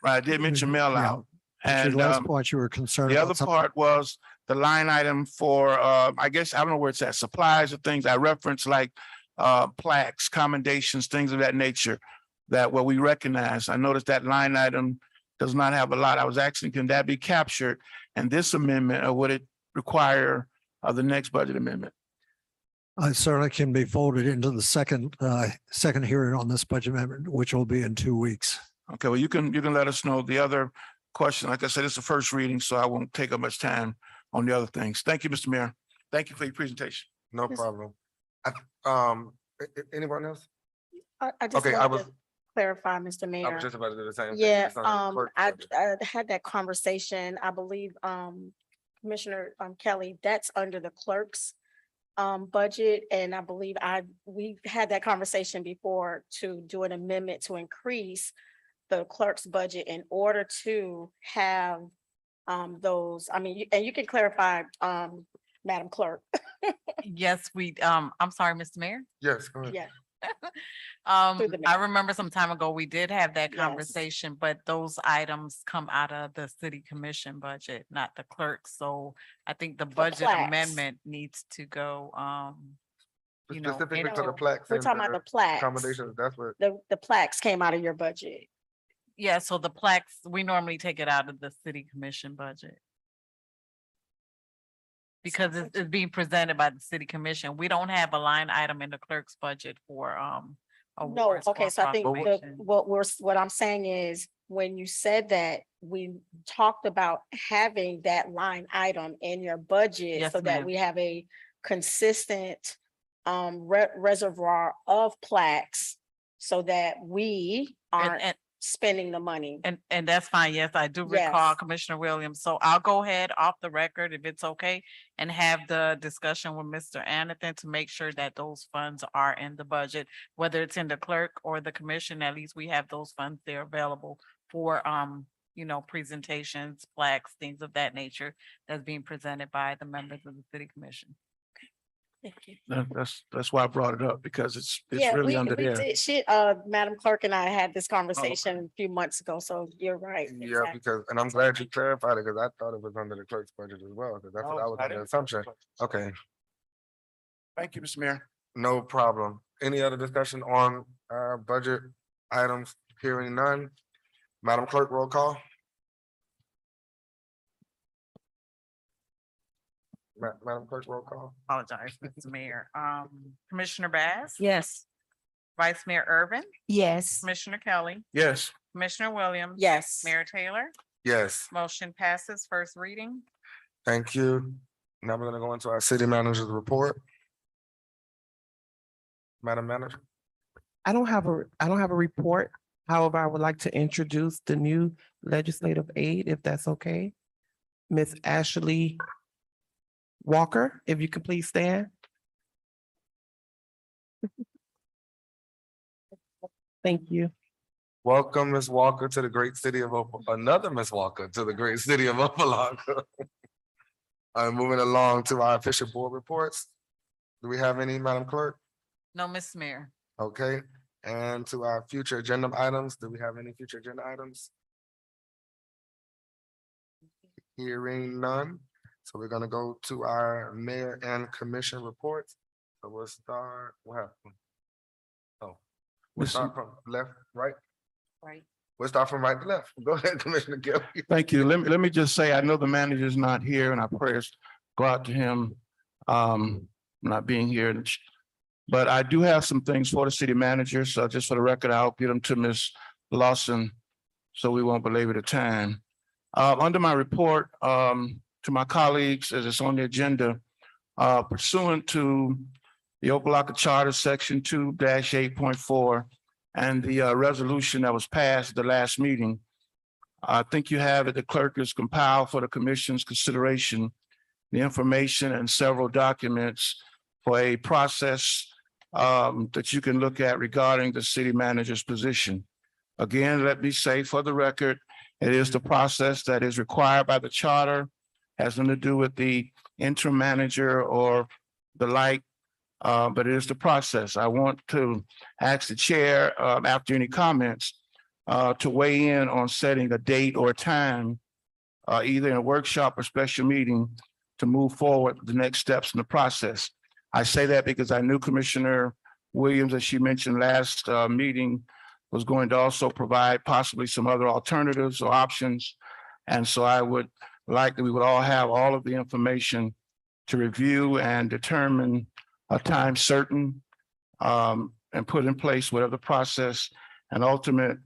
Right, I did mention mail Yeah. out. At your And last point, you were concerned the about other something. part was the line item for, I guess, I don't know where it's at, supplies or things I referenced like plaques, commendations, things of that nature that what we recognize. I noticed that line item does not have a lot. I was asking, can that be captured in this amendment or would it require the next budget amendment? I certainly can be folded into the second hearing on this budget amendment, which will be in 2 weeks. Okay, well, you can let us know the other question. Like I said, it's the first reading, so I won't take up much time on the other things. Thank you, Mr. Mayor. Thank you for your presentation. No problem. Anyone else? I just Okay, I wanted was, to clarify, Mr. I Mayor. was just about to do the same. thing. Yeah, It's on the clerk's I budget. had that conversation, I believe, Commissioner Kelly, that's under the clerk's budget, and I believe we've had that conversation before to do an amendment to increase the clerk's budget in order to have those, I mean, and you can clarify, Madam Clerk. Yes, I'm sorry, Mr. Mayor. Yes, go ahead. Yeah, I the mayor. remember some time ago, we did have that Yes. conversation, but those items come out of the city commission budget, not the clerk. So I think the budget plaques. amendment needs to go, you know, Specifically to the No, plaques. we're and talking about the plaques. accommodations, that's what, The plaques came out of your budget. yeah, so the plaques, we normally take it out of the city commission budget. Because it's being presented by the city commission. We don't have a line item in the clerk's budget for, No, awards okay, or so I think proclamation. what I'm saying is, when you said that, we talked about having that line item in your budget Yes, so that ma'am. we have a consistent reservoir of plaques so that we aren't And, spending the money. and that's fine. Yes, I do recall Yes. Commissioner Williams. So I'll go ahead off the record if it's okay and have the discussion with Mr. Anathan to make sure that those funds are in the budget, whether it's in the clerk or the commission, at least we have those funds there available for, you know, presentations, plaques, things of that nature that's being presented by the members of the city commission. Thank you. That's why I brought it up because it's Yeah, really we under there. did, Madam Clerk and I had this conversation a few months ago, so you're right. yeah, exactly. because, and I'm glad you clarified it, because I thought it was under the clerk's budget as well, because that's what I was under the assumption. Okay, Thank you, Mr. Mayor. no problem. Any other discussion on budget items? Hearing none. Madam Clerk, roll call. Madam Clerk, roll call. Apologize, Mr. Mayor. Commissioner Bass? Yes. Vice Mayor Irvin? Yes. Commissioner Kelly? Yes. Commissioner Williams? Yes. Mayor Taylor? Yes, Motion passes first reading. thank you. Now we're gonna go into our city manager's report. Madam Manager. I don't have a report. However, I would like to introduce the new legislative aide, if that's okay. Miss Ashley Walker, if you could please stand. Thank you. Welcome, Ms. Walker, to the great city of another Ms. Walker to the great city of Opa-locka. I'm moving along to our official board reports. Do we have any, Madam Clerk? No, Ms. Mayor. Okay, and to our future agenda items, do we have any future agenda items? Hearing none. So we're gonna go to our mayor and commission reports. So we'll start, what happened? Oh, we'll start from left, right? Right. We'll start from right to left. Go ahead, Commissioner Kelly. Thank you. Let me just say, I know the manager's not here and our prayers go out to him, not being here. But I do have some things for the city manager. So just for the record, I'll get them to Ms. Lawson so we won't belabor the time. Under my report, to my colleagues, as it's on the agenda, pursuant to the Opa-locka Charter, Section 2-8.4, and the resolution that was passed at the last meeting. I think you have it, the clerk has compiled for the commission's consideration, the information and several documents for a process that you can look at regarding the city manager's position. Again, let me say for the record, it is the process that is required by the charter, has nothing to do with the interim manager or the like, but it is the process. I want to ask the chair, after any comments, to weigh in on setting a date or time, either in a workshop or special meeting, to move forward the next steps in the process. I say that because I knew Commissioner Williams, as she mentioned last meeting, was going to also provide possibly some other alternatives or options. And so I would like that we would all have all of the information to review and determine a time certain, and put in place whatever the process and ultimate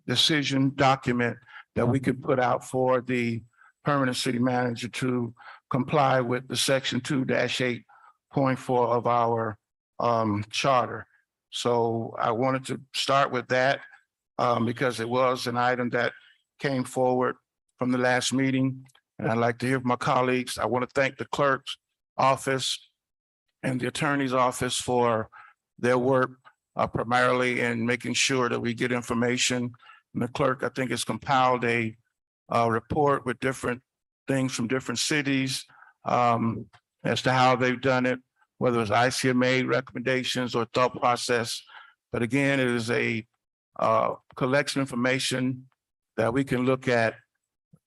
decision document that we could put out for the permanent city manager to comply with the Section 2-8.4 of our charter. So I wanted to start with that because it was an item that came forward from the last meeting. And I'd like to hear from my colleagues. I want to thank the clerk's office and the attorney's office for their work, primarily in making sure that we get information. And the clerk, I think, has compiled a report with different things from different cities as to how they've done it, whether it's ICMA recommendations or thought process. But again, it is a collection of information that we can look at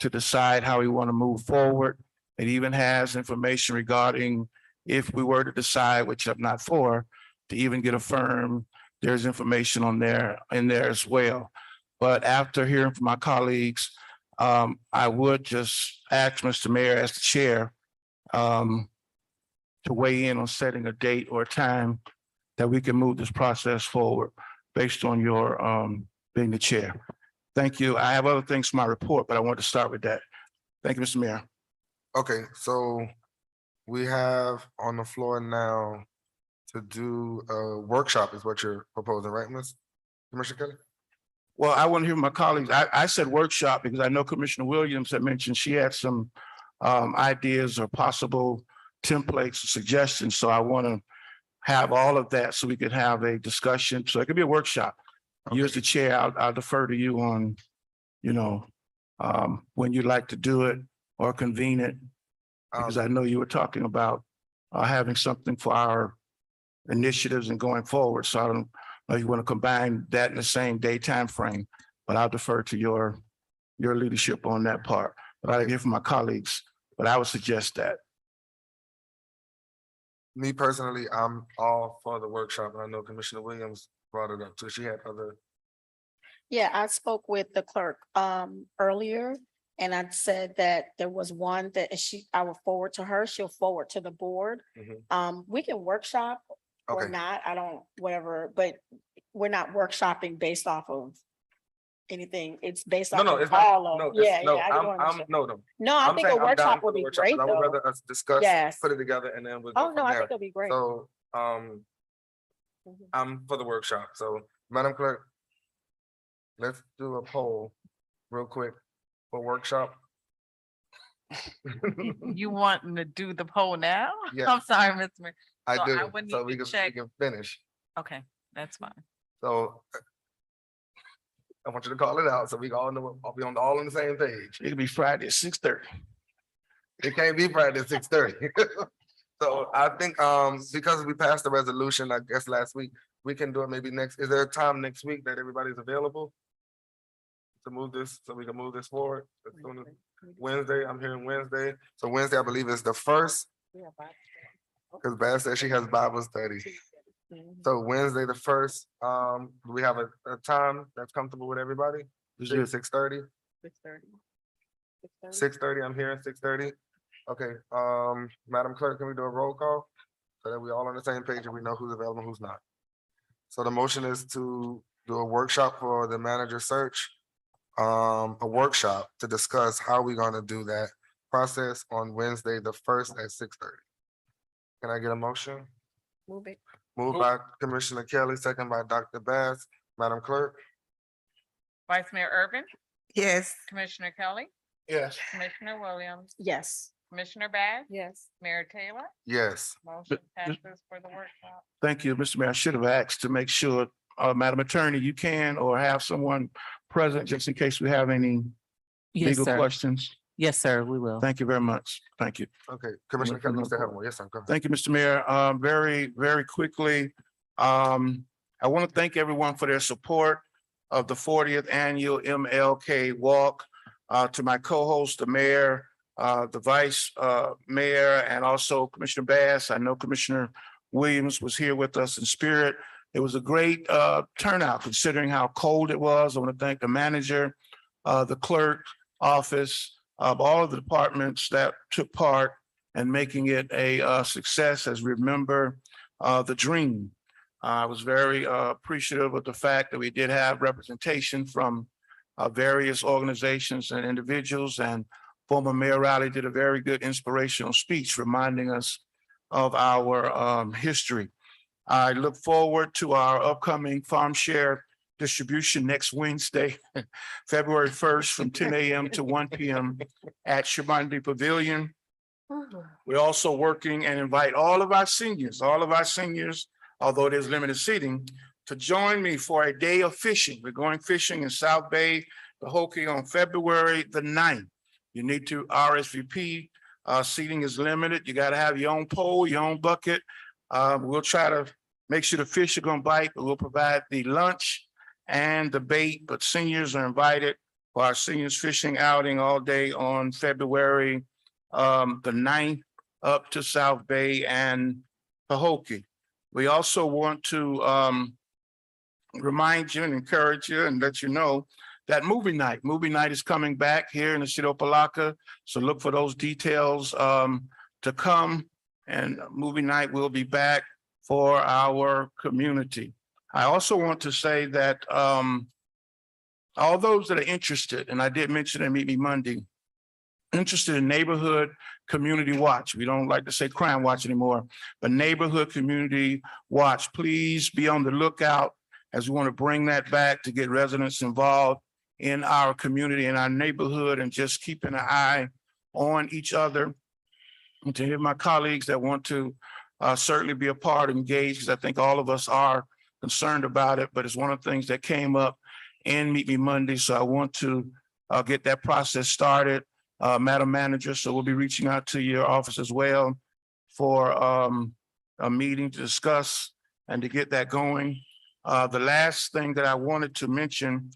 to decide how we want to move forward. It even has information regarding if we were to decide, which I'm not for, to even get a firm, there's information on there in there as well. But after hearing from my colleagues, I would just ask Mr. Mayor as the chair to weigh in on setting a date or a time that we can move this process forward based on your being the chair. Thank you. I have other things for my report, but I want to start with that. Thank you, Mr. Mayor. Okay, so we have on the floor now to do a workshop is what you're proposing, right, Ms. Commissioner Kelly? Well, I want to hear from my colleagues. I said workshop because I know Commissioner Williams had mentioned she had some ideas or possible templates or suggestions. So I want to have all of that so we could have a discussion. So it could be a workshop. You as the chair, I'll defer to you on, when you'd like to do it or convene it. Because I know you were talking about having something for our initiatives and going forward. So I don't know if you want to combine that in the same day time frame, but I'll defer to your leadership on that part. But I hear from my colleagues, but I would suggest that. Me personally, I'm all for the workshop, and I know Commissioner Williams brought it up, so she had other. Yeah, I spoke with the clerk earlier, and I said that there was one that I will forward to her, she'll forward to the board. We can workshop or Okay. not, I don't, whatever, but we're not workshopping based off of anything. It's based off No, of it's not. all of, No, yeah, no, yeah. I don't understand. no. No, I I'm think a saying I'm down workshop for would the be workshop, great but I would though. rather us discuss, Yes. put it together, and then we'll Oh, go no, from I there. think it'll be great. So, Mhm. I'm for the workshop. So, Madam Clerk, let's do a poll real quick for workshop. You wanting to do the poll now? Yeah. I'm sorry, Ms. Mayor. I So do, I would so need we to can, check. finish. Okay, that's fine. So I want you to call it out so we all know, I'll be all on the same page. It could be Friday at 6:30. It can't be Friday at 6:30. So I think because we passed the resolution, I guess last week, we can do it maybe next. Is there a time next week that everybody's available to move this, so we can move this forward as soon as Wednesday, I'm hearing Wednesday. So Wednesday, I believe is the first, because Bass said she has Bible study. So Wednesday, the first, do we have a time that's comfortable with everybody? 6:30? 6:30, I'm hearing 6:30. Okay, Madam Clerk, can we do a roll call? So that we all on the same page and we know who's available, who's not. So the motion is to do a workshop for the manager search. A workshop to discuss how we're gonna do that process on Wednesday, the first at 6:30. Can I get a motion? Move it. Moved by Commissioner Kelly, second by Dr. Bass. Madam Clerk? Vice Mayor Urban, Yes. Commissioner Kelly, Yes. Commissioner Williams, Yes. Commissioner Bass, Yes. Mayor Taylor, Yes. motion passes for the workshop. Thank you, Mr. Mayor. I should have asked to make sure, Madam Attorney, you can or have someone present just in case we have any Yes, legal sir. questions. Yes, sir, we will. Thank you very much. Thank you. Okay, Commissioner Kelly, you still have one. Yes, sir. Go ahead. Thank you, Mr. Mayor. Very quickly, I want to thank everyone for their support of the 40th Annual MLK Walk. To my co-host, the mayor, the vice mayor, and also Commissioner Bass. I know Commissioner Williams was here with us in spirit. It was a great turnout considering how cold it was. I want to thank the manager, the clerk office, all of the departments that took part in making it a success as we remember the dream. I was very appreciative of the fact that we did have representation from various organizations and individuals, and former Mayor Riley did a very good inspirational speech reminding us of our history. I look forward to our upcoming farm share distribution next Wednesday, February 1st from 10 a.m. to 1 p.m. at Shabandi Pavilion. We're also working and invite all of our seniors, although there's limited seating, to join me for a day of fishing. We're going fishing in South Bay, Pahokee on February the 9th. You need to RSVP. Seating is limited. You got to have your own pole, your own bucket. We'll try to make sure the fish are going to bite, but we'll provide the lunch and the bait. But seniors are invited for our seniors fishing outing all day on February the 9th up to South Bay and Pahokee. We also want to remind you and encourage you and let you know that movie night is coming back here in the city of Opa-locka. So look for those details to come, and movie night will be back for our community. I also want to say that all those that are interested, and I did mention at Meet Me Monday, interested in neighborhood community watch. We don't like to say crime watch anymore, but neighborhood community watch. Please be on the lookout as we want to bring that back to get residents involved in our community, in our neighborhood, and just keeping an eye on each other. And to hear my colleagues that want to certainly be a part, engaged, because I think all of us are concerned about it, but it's one of the things that came up in Meet Me Monday. So I want to get that process started. Madam Manager, so we'll be reaching out to your office as well for a meeting to discuss and to get that going. The last thing that I wanted to mention,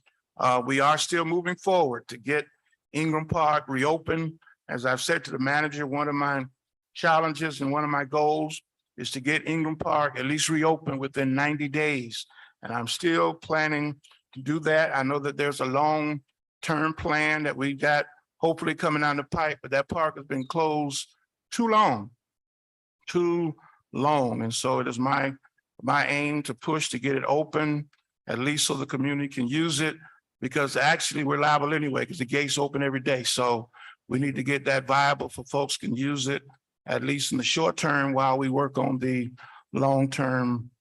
we are still moving forward to get Ingram Park reopened. As I've said to the manager, one of my challenges and one of my goals is to get Ingram Park at least reopened within 90 days. And I'm still planning to do that. I know that there's a long-term plan that we got hopefully coming down the pipe, but that park has been closed too long. And so it is my aim to push to get it open, at least so the community can use it, because actually we're liable anyway, because the gates open every day. So we need to get that viable for folks can use it, at least in the short term, while we work on the long-term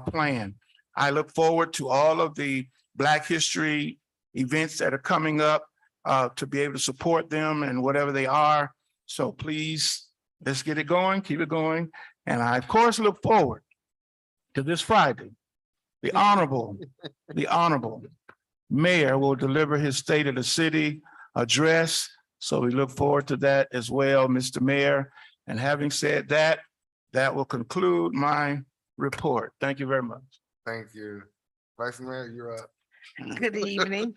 plan. I look forward to all of the Black History events that are coming up, to be able to support them and whatever they are. So please, let's get it going, keep it going. And I, of course, look forward to this Friday. The Honorable Mayor will deliver his State of the City address. So we look forward to that as well, Mr. Mayor. And having said that, that will conclude my report. Thank you very much. Thank you. Vice Mayor, you're up. Good evening.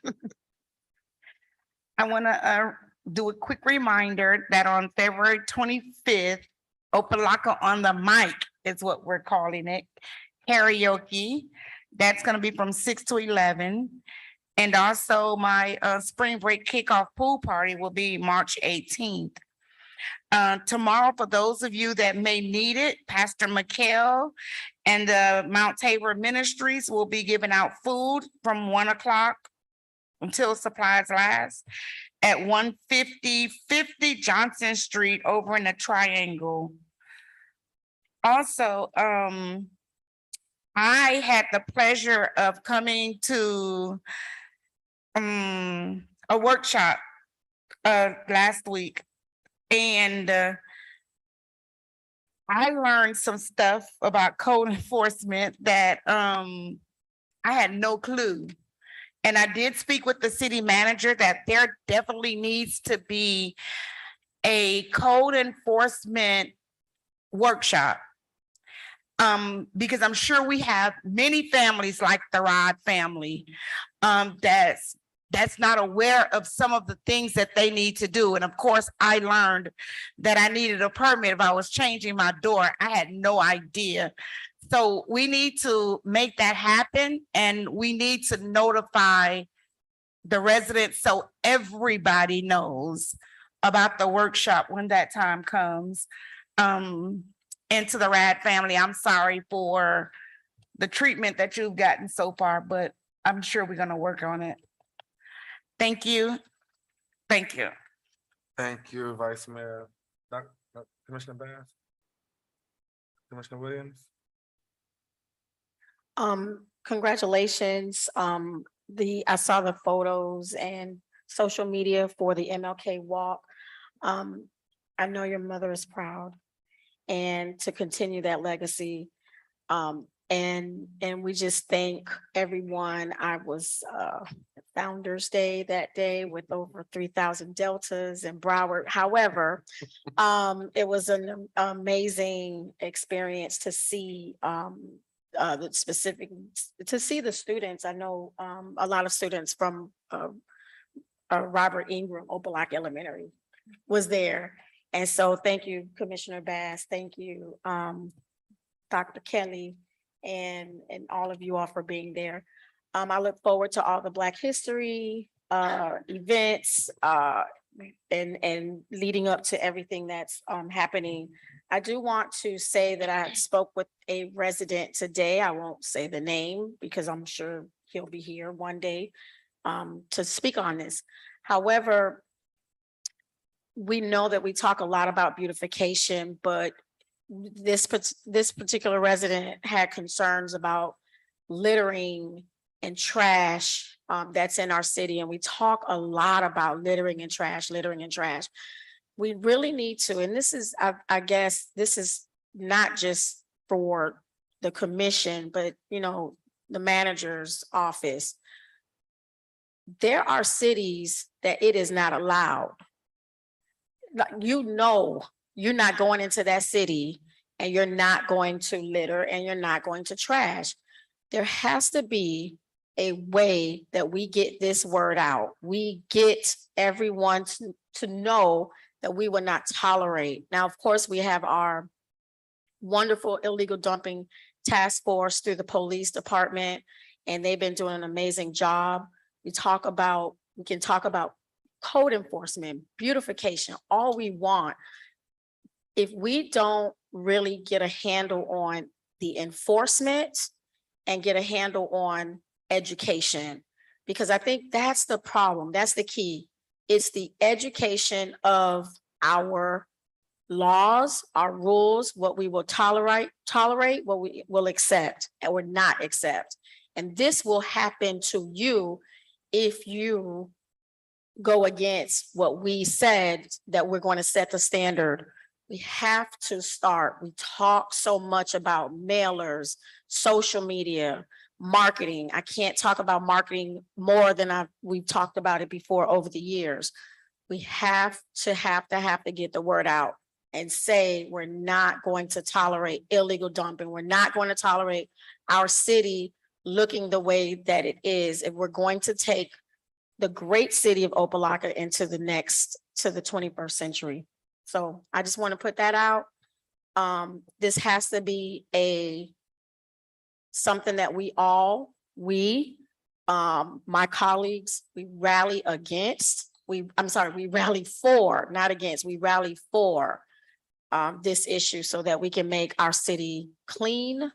I want to do a quick reminder that on February 25th, Opa-locka on the mic is what we're calling it, karaoke. That's gonna be from 6 to 11. And also my spring break kickoff pool party will be March 18th. Tomorrow, for those of you that may need it, Pastor McHale and the Mount Tabor Ministries will be giving out food from 1 o'clock until supplies last at 150 Johnson Street over in the Triangle. Also, I had the pleasure of coming to a workshop last week, and I learned some stuff about code enforcement that I had no clue. And I did speak with the city manager that there definitely needs to be a code enforcement workshop. Because I'm sure we have many families like the Rod family that's not aware of some of the things that they need to do. And of course, I learned that I needed a permit if I was changing my door. I had no idea. So we need to make that happen, and we need to notify the residents so everybody knows about the workshop when that time comes. And to the Rad family, I'm sorry for the treatment that you've gotten so far, but I'm sure we're gonna work on it. Thank you. Thank you. Thank you, Vice Mayor. Commissioner Bass? Commissioner Williams? Congratulations. I saw the photos and social media for the MLK walk. I know your mother is proud, and to continue that legacy. And we just thank everyone. I was Founder's Day that day with over 3,000 Deltas in Broward. However, it was an amazing experience to see the specific, to see the students. I know a lot of students from Robert Ingram, Opa-locka Elementary was there. And so thank you, Commissioner Bass. Thank you, Dr. Kelly, and all of you all for being there. I look forward to all the Black History events and leading up to everything that's happening. I do want to say that I spoke with a resident today. I won't say the name because I'm sure he'll be here one day to speak on this. However, we know that we talk a lot about beautification, but this particular resident had concerns about littering and trash that's in our city. And we talk a lot about littering and trash. We really need to, and this is, I guess, this is not just for the commission, but the manager's office. There are cities that it is not allowed. You're not going into that city and you're not going to litter and you're not going to trash. There has to be a way that we get this word out. We get everyone to know that we will not tolerate. Now, of course, we have our wonderful illegal dumping task force through the police department, and they've been doing an amazing job. We can talk about code enforcement, beautification, all we want. If we don't really get a handle on the enforcement and get a handle on education, because I think that's the problem, that's the key. It's the education of our laws, our rules, what we will tolerate, what we will accept and will not accept. And this will happen to you if you go against what we said, that we're going to set the standard. We have to start. We talk so much about mailers, social media, marketing. I can't talk about marketing more than we've talked about it before over the years. We have to get the word out and say we're not going to tolerate illegal dumping. We're not going to tolerate our city looking the way that it is. If we're going to take the great city of Opa-locka into the next to the 21st century. So I just want to put that out. This has to be something that we, my colleagues, we rally against. We rally for, not against, we rally for this issue so that we can make our city clean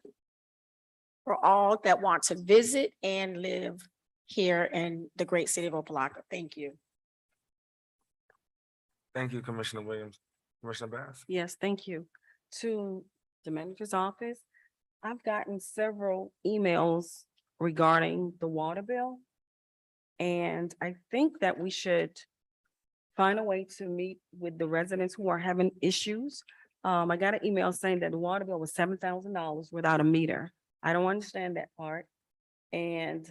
for all that want to visit and live here in the great city of Opa-locka. Thank you. Thank you, Commissioner Williams. Commissioner Bass? Yes, thank you. To the manager's office, I've gotten several emails regarding the water bill. And I think that we should find a way to meet with the residents who are having issues. I got an email saying that the water bill was $7,000 without a meter. I don't understand that part. And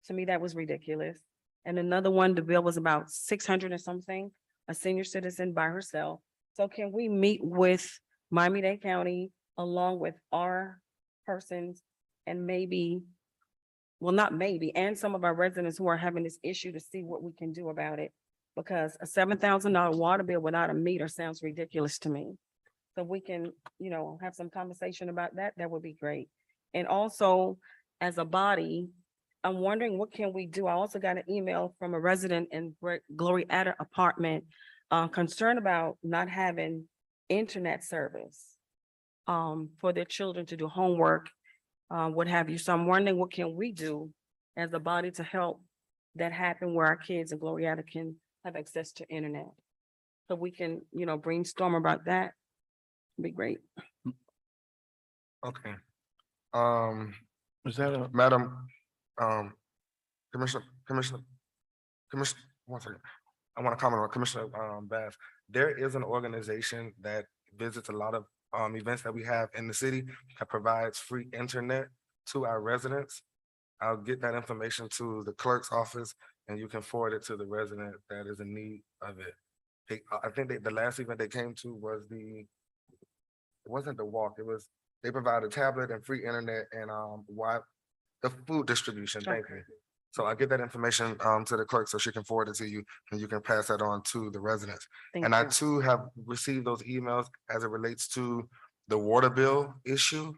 to me, that was ridiculous. And another one, the bill was about 600 or something, a senior citizen by herself. So can we meet with Miami-Dade County along with our persons and maybe, well, not maybe, and some of our residents who are having this issue to see what we can do about it? Because a $7,000 water bill without a meter sounds ridiculous to me. So we can, have some conversation about that. That would be great. And also, as a body, I'm wondering what can we do? I also got an email from a resident in Glorietta apartment concerned about not having internet service for their children to do homework, what have you. So I'm wondering what can we do as a body to help that happen where our kids in Glorietta can have access to internet. So we can, brainstorm about that. It'd be great. Okay. Is that a? Madam, Commissioner, one second. I want to comment on Commissioner Bass. There is an organization that visits a lot of events that we have in the city that provides free internet to our residents. I'll get that information to the clerk's office and you can forward it to the resident that is in need of it. I think the last event they came to was it wasn't the walk, they provided a tablet and free internet and the food distribution. Thank you. So I'll get that information to the clerk so she can forward it to you and you can pass that on to the residents. And I too have received those emails as it relates to the water bill issue.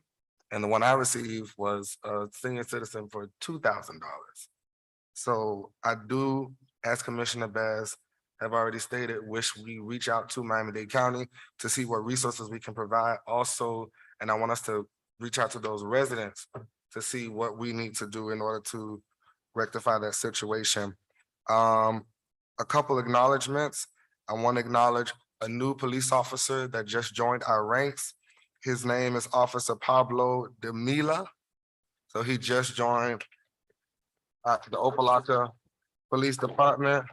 And the one I received was a senior citizen for $2,000. So I do, as Commissioner Bass have already stated, wish we reach out to Miami-Dade County to see what resources we can provide also. And I want us to reach out to those residents to see what we need to do in order to rectify that situation. A couple acknowledgements. I want to acknowledge a new police officer that just joined our ranks. His name is Officer Pablo de Mila. So he just joined the Opa-locka Police Department.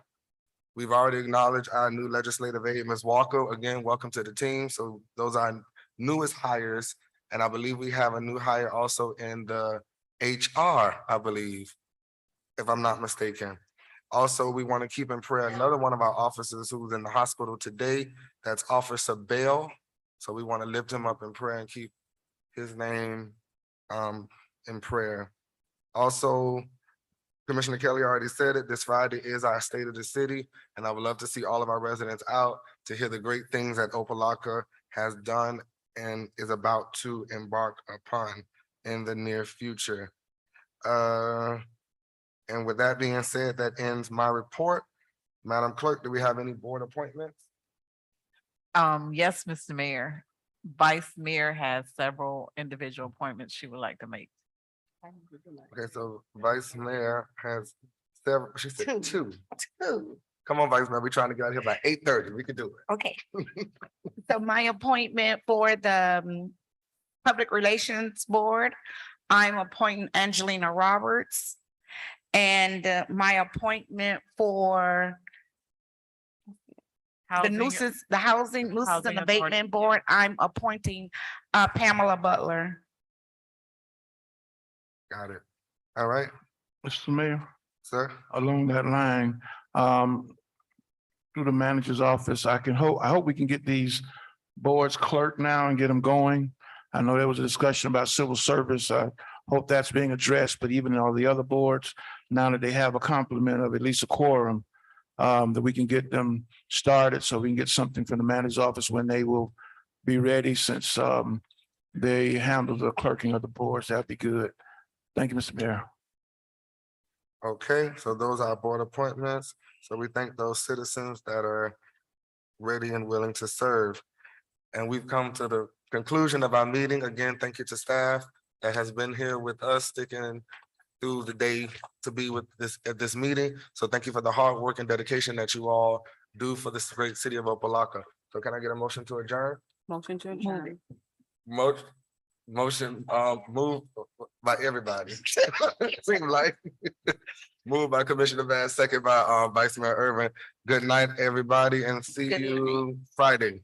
We've already acknowledged our new legislative aide, Ms. Walker. Again, welcome to the team. So those are newest hires. And I believe we have a new hire also in the HR, I believe, if I'm not mistaken. Also, we want to keep in prayer another one of our officers who's in the hospital today. That's Officer Bell. So we want to lift him up in prayer and keep his name in prayer. Also, Commissioner Kelly already said it, this Friday is our State of the City, and I would love to see all of our residents out to hear the great things that Opa-locka has done and is about to embark upon in the near future. And with that being said, that ends my report. Madam Clerk, do we have any board appointments? Yes, Mr. Mayor. Vice Mayor has several individual appointments she would like to make. Okay, so Vice Mayor has several, she said two. Come on, Vice Mayor, we're trying to get out here by 8:30. We can do it. Okay. So my appointment for the Public Relations Board, I'm appointing Angelina Roberts. And my appointment for the Housing Nuisance and Abatement Board, I'm appointing Pamela Butler. Got it. All right, Mr. Mayor, sir. along that line, through the manager's office, I hope we can get these boards clerked now and get them going. I know there was a discussion about civil service. I hope that's being addressed, but even all the other boards, now that they have a complement of at least a quorum, that we can get them started so we can get something from the manager's office when they will be ready, since they handle the clerking of the boards. That'd be good. Thank you, Mr. Mayor. Okay, so those are board appointments. So we thank those citizens that are ready and willing to serve. And we've come to the conclusion of our meeting. Again, thank you to staff that has been here with us, sticking through the day to be with this at this meeting. So thank you for the hard work and dedication that you all do for this great city of Opa-locka. So can I get a motion to adjourn? Motion to adjourn. Motion, moved by everybody. Seems like. Moved by Commissioner Bass, second by Vice Mayor Irvin. Good night, everybody, and see Good night. you Friday.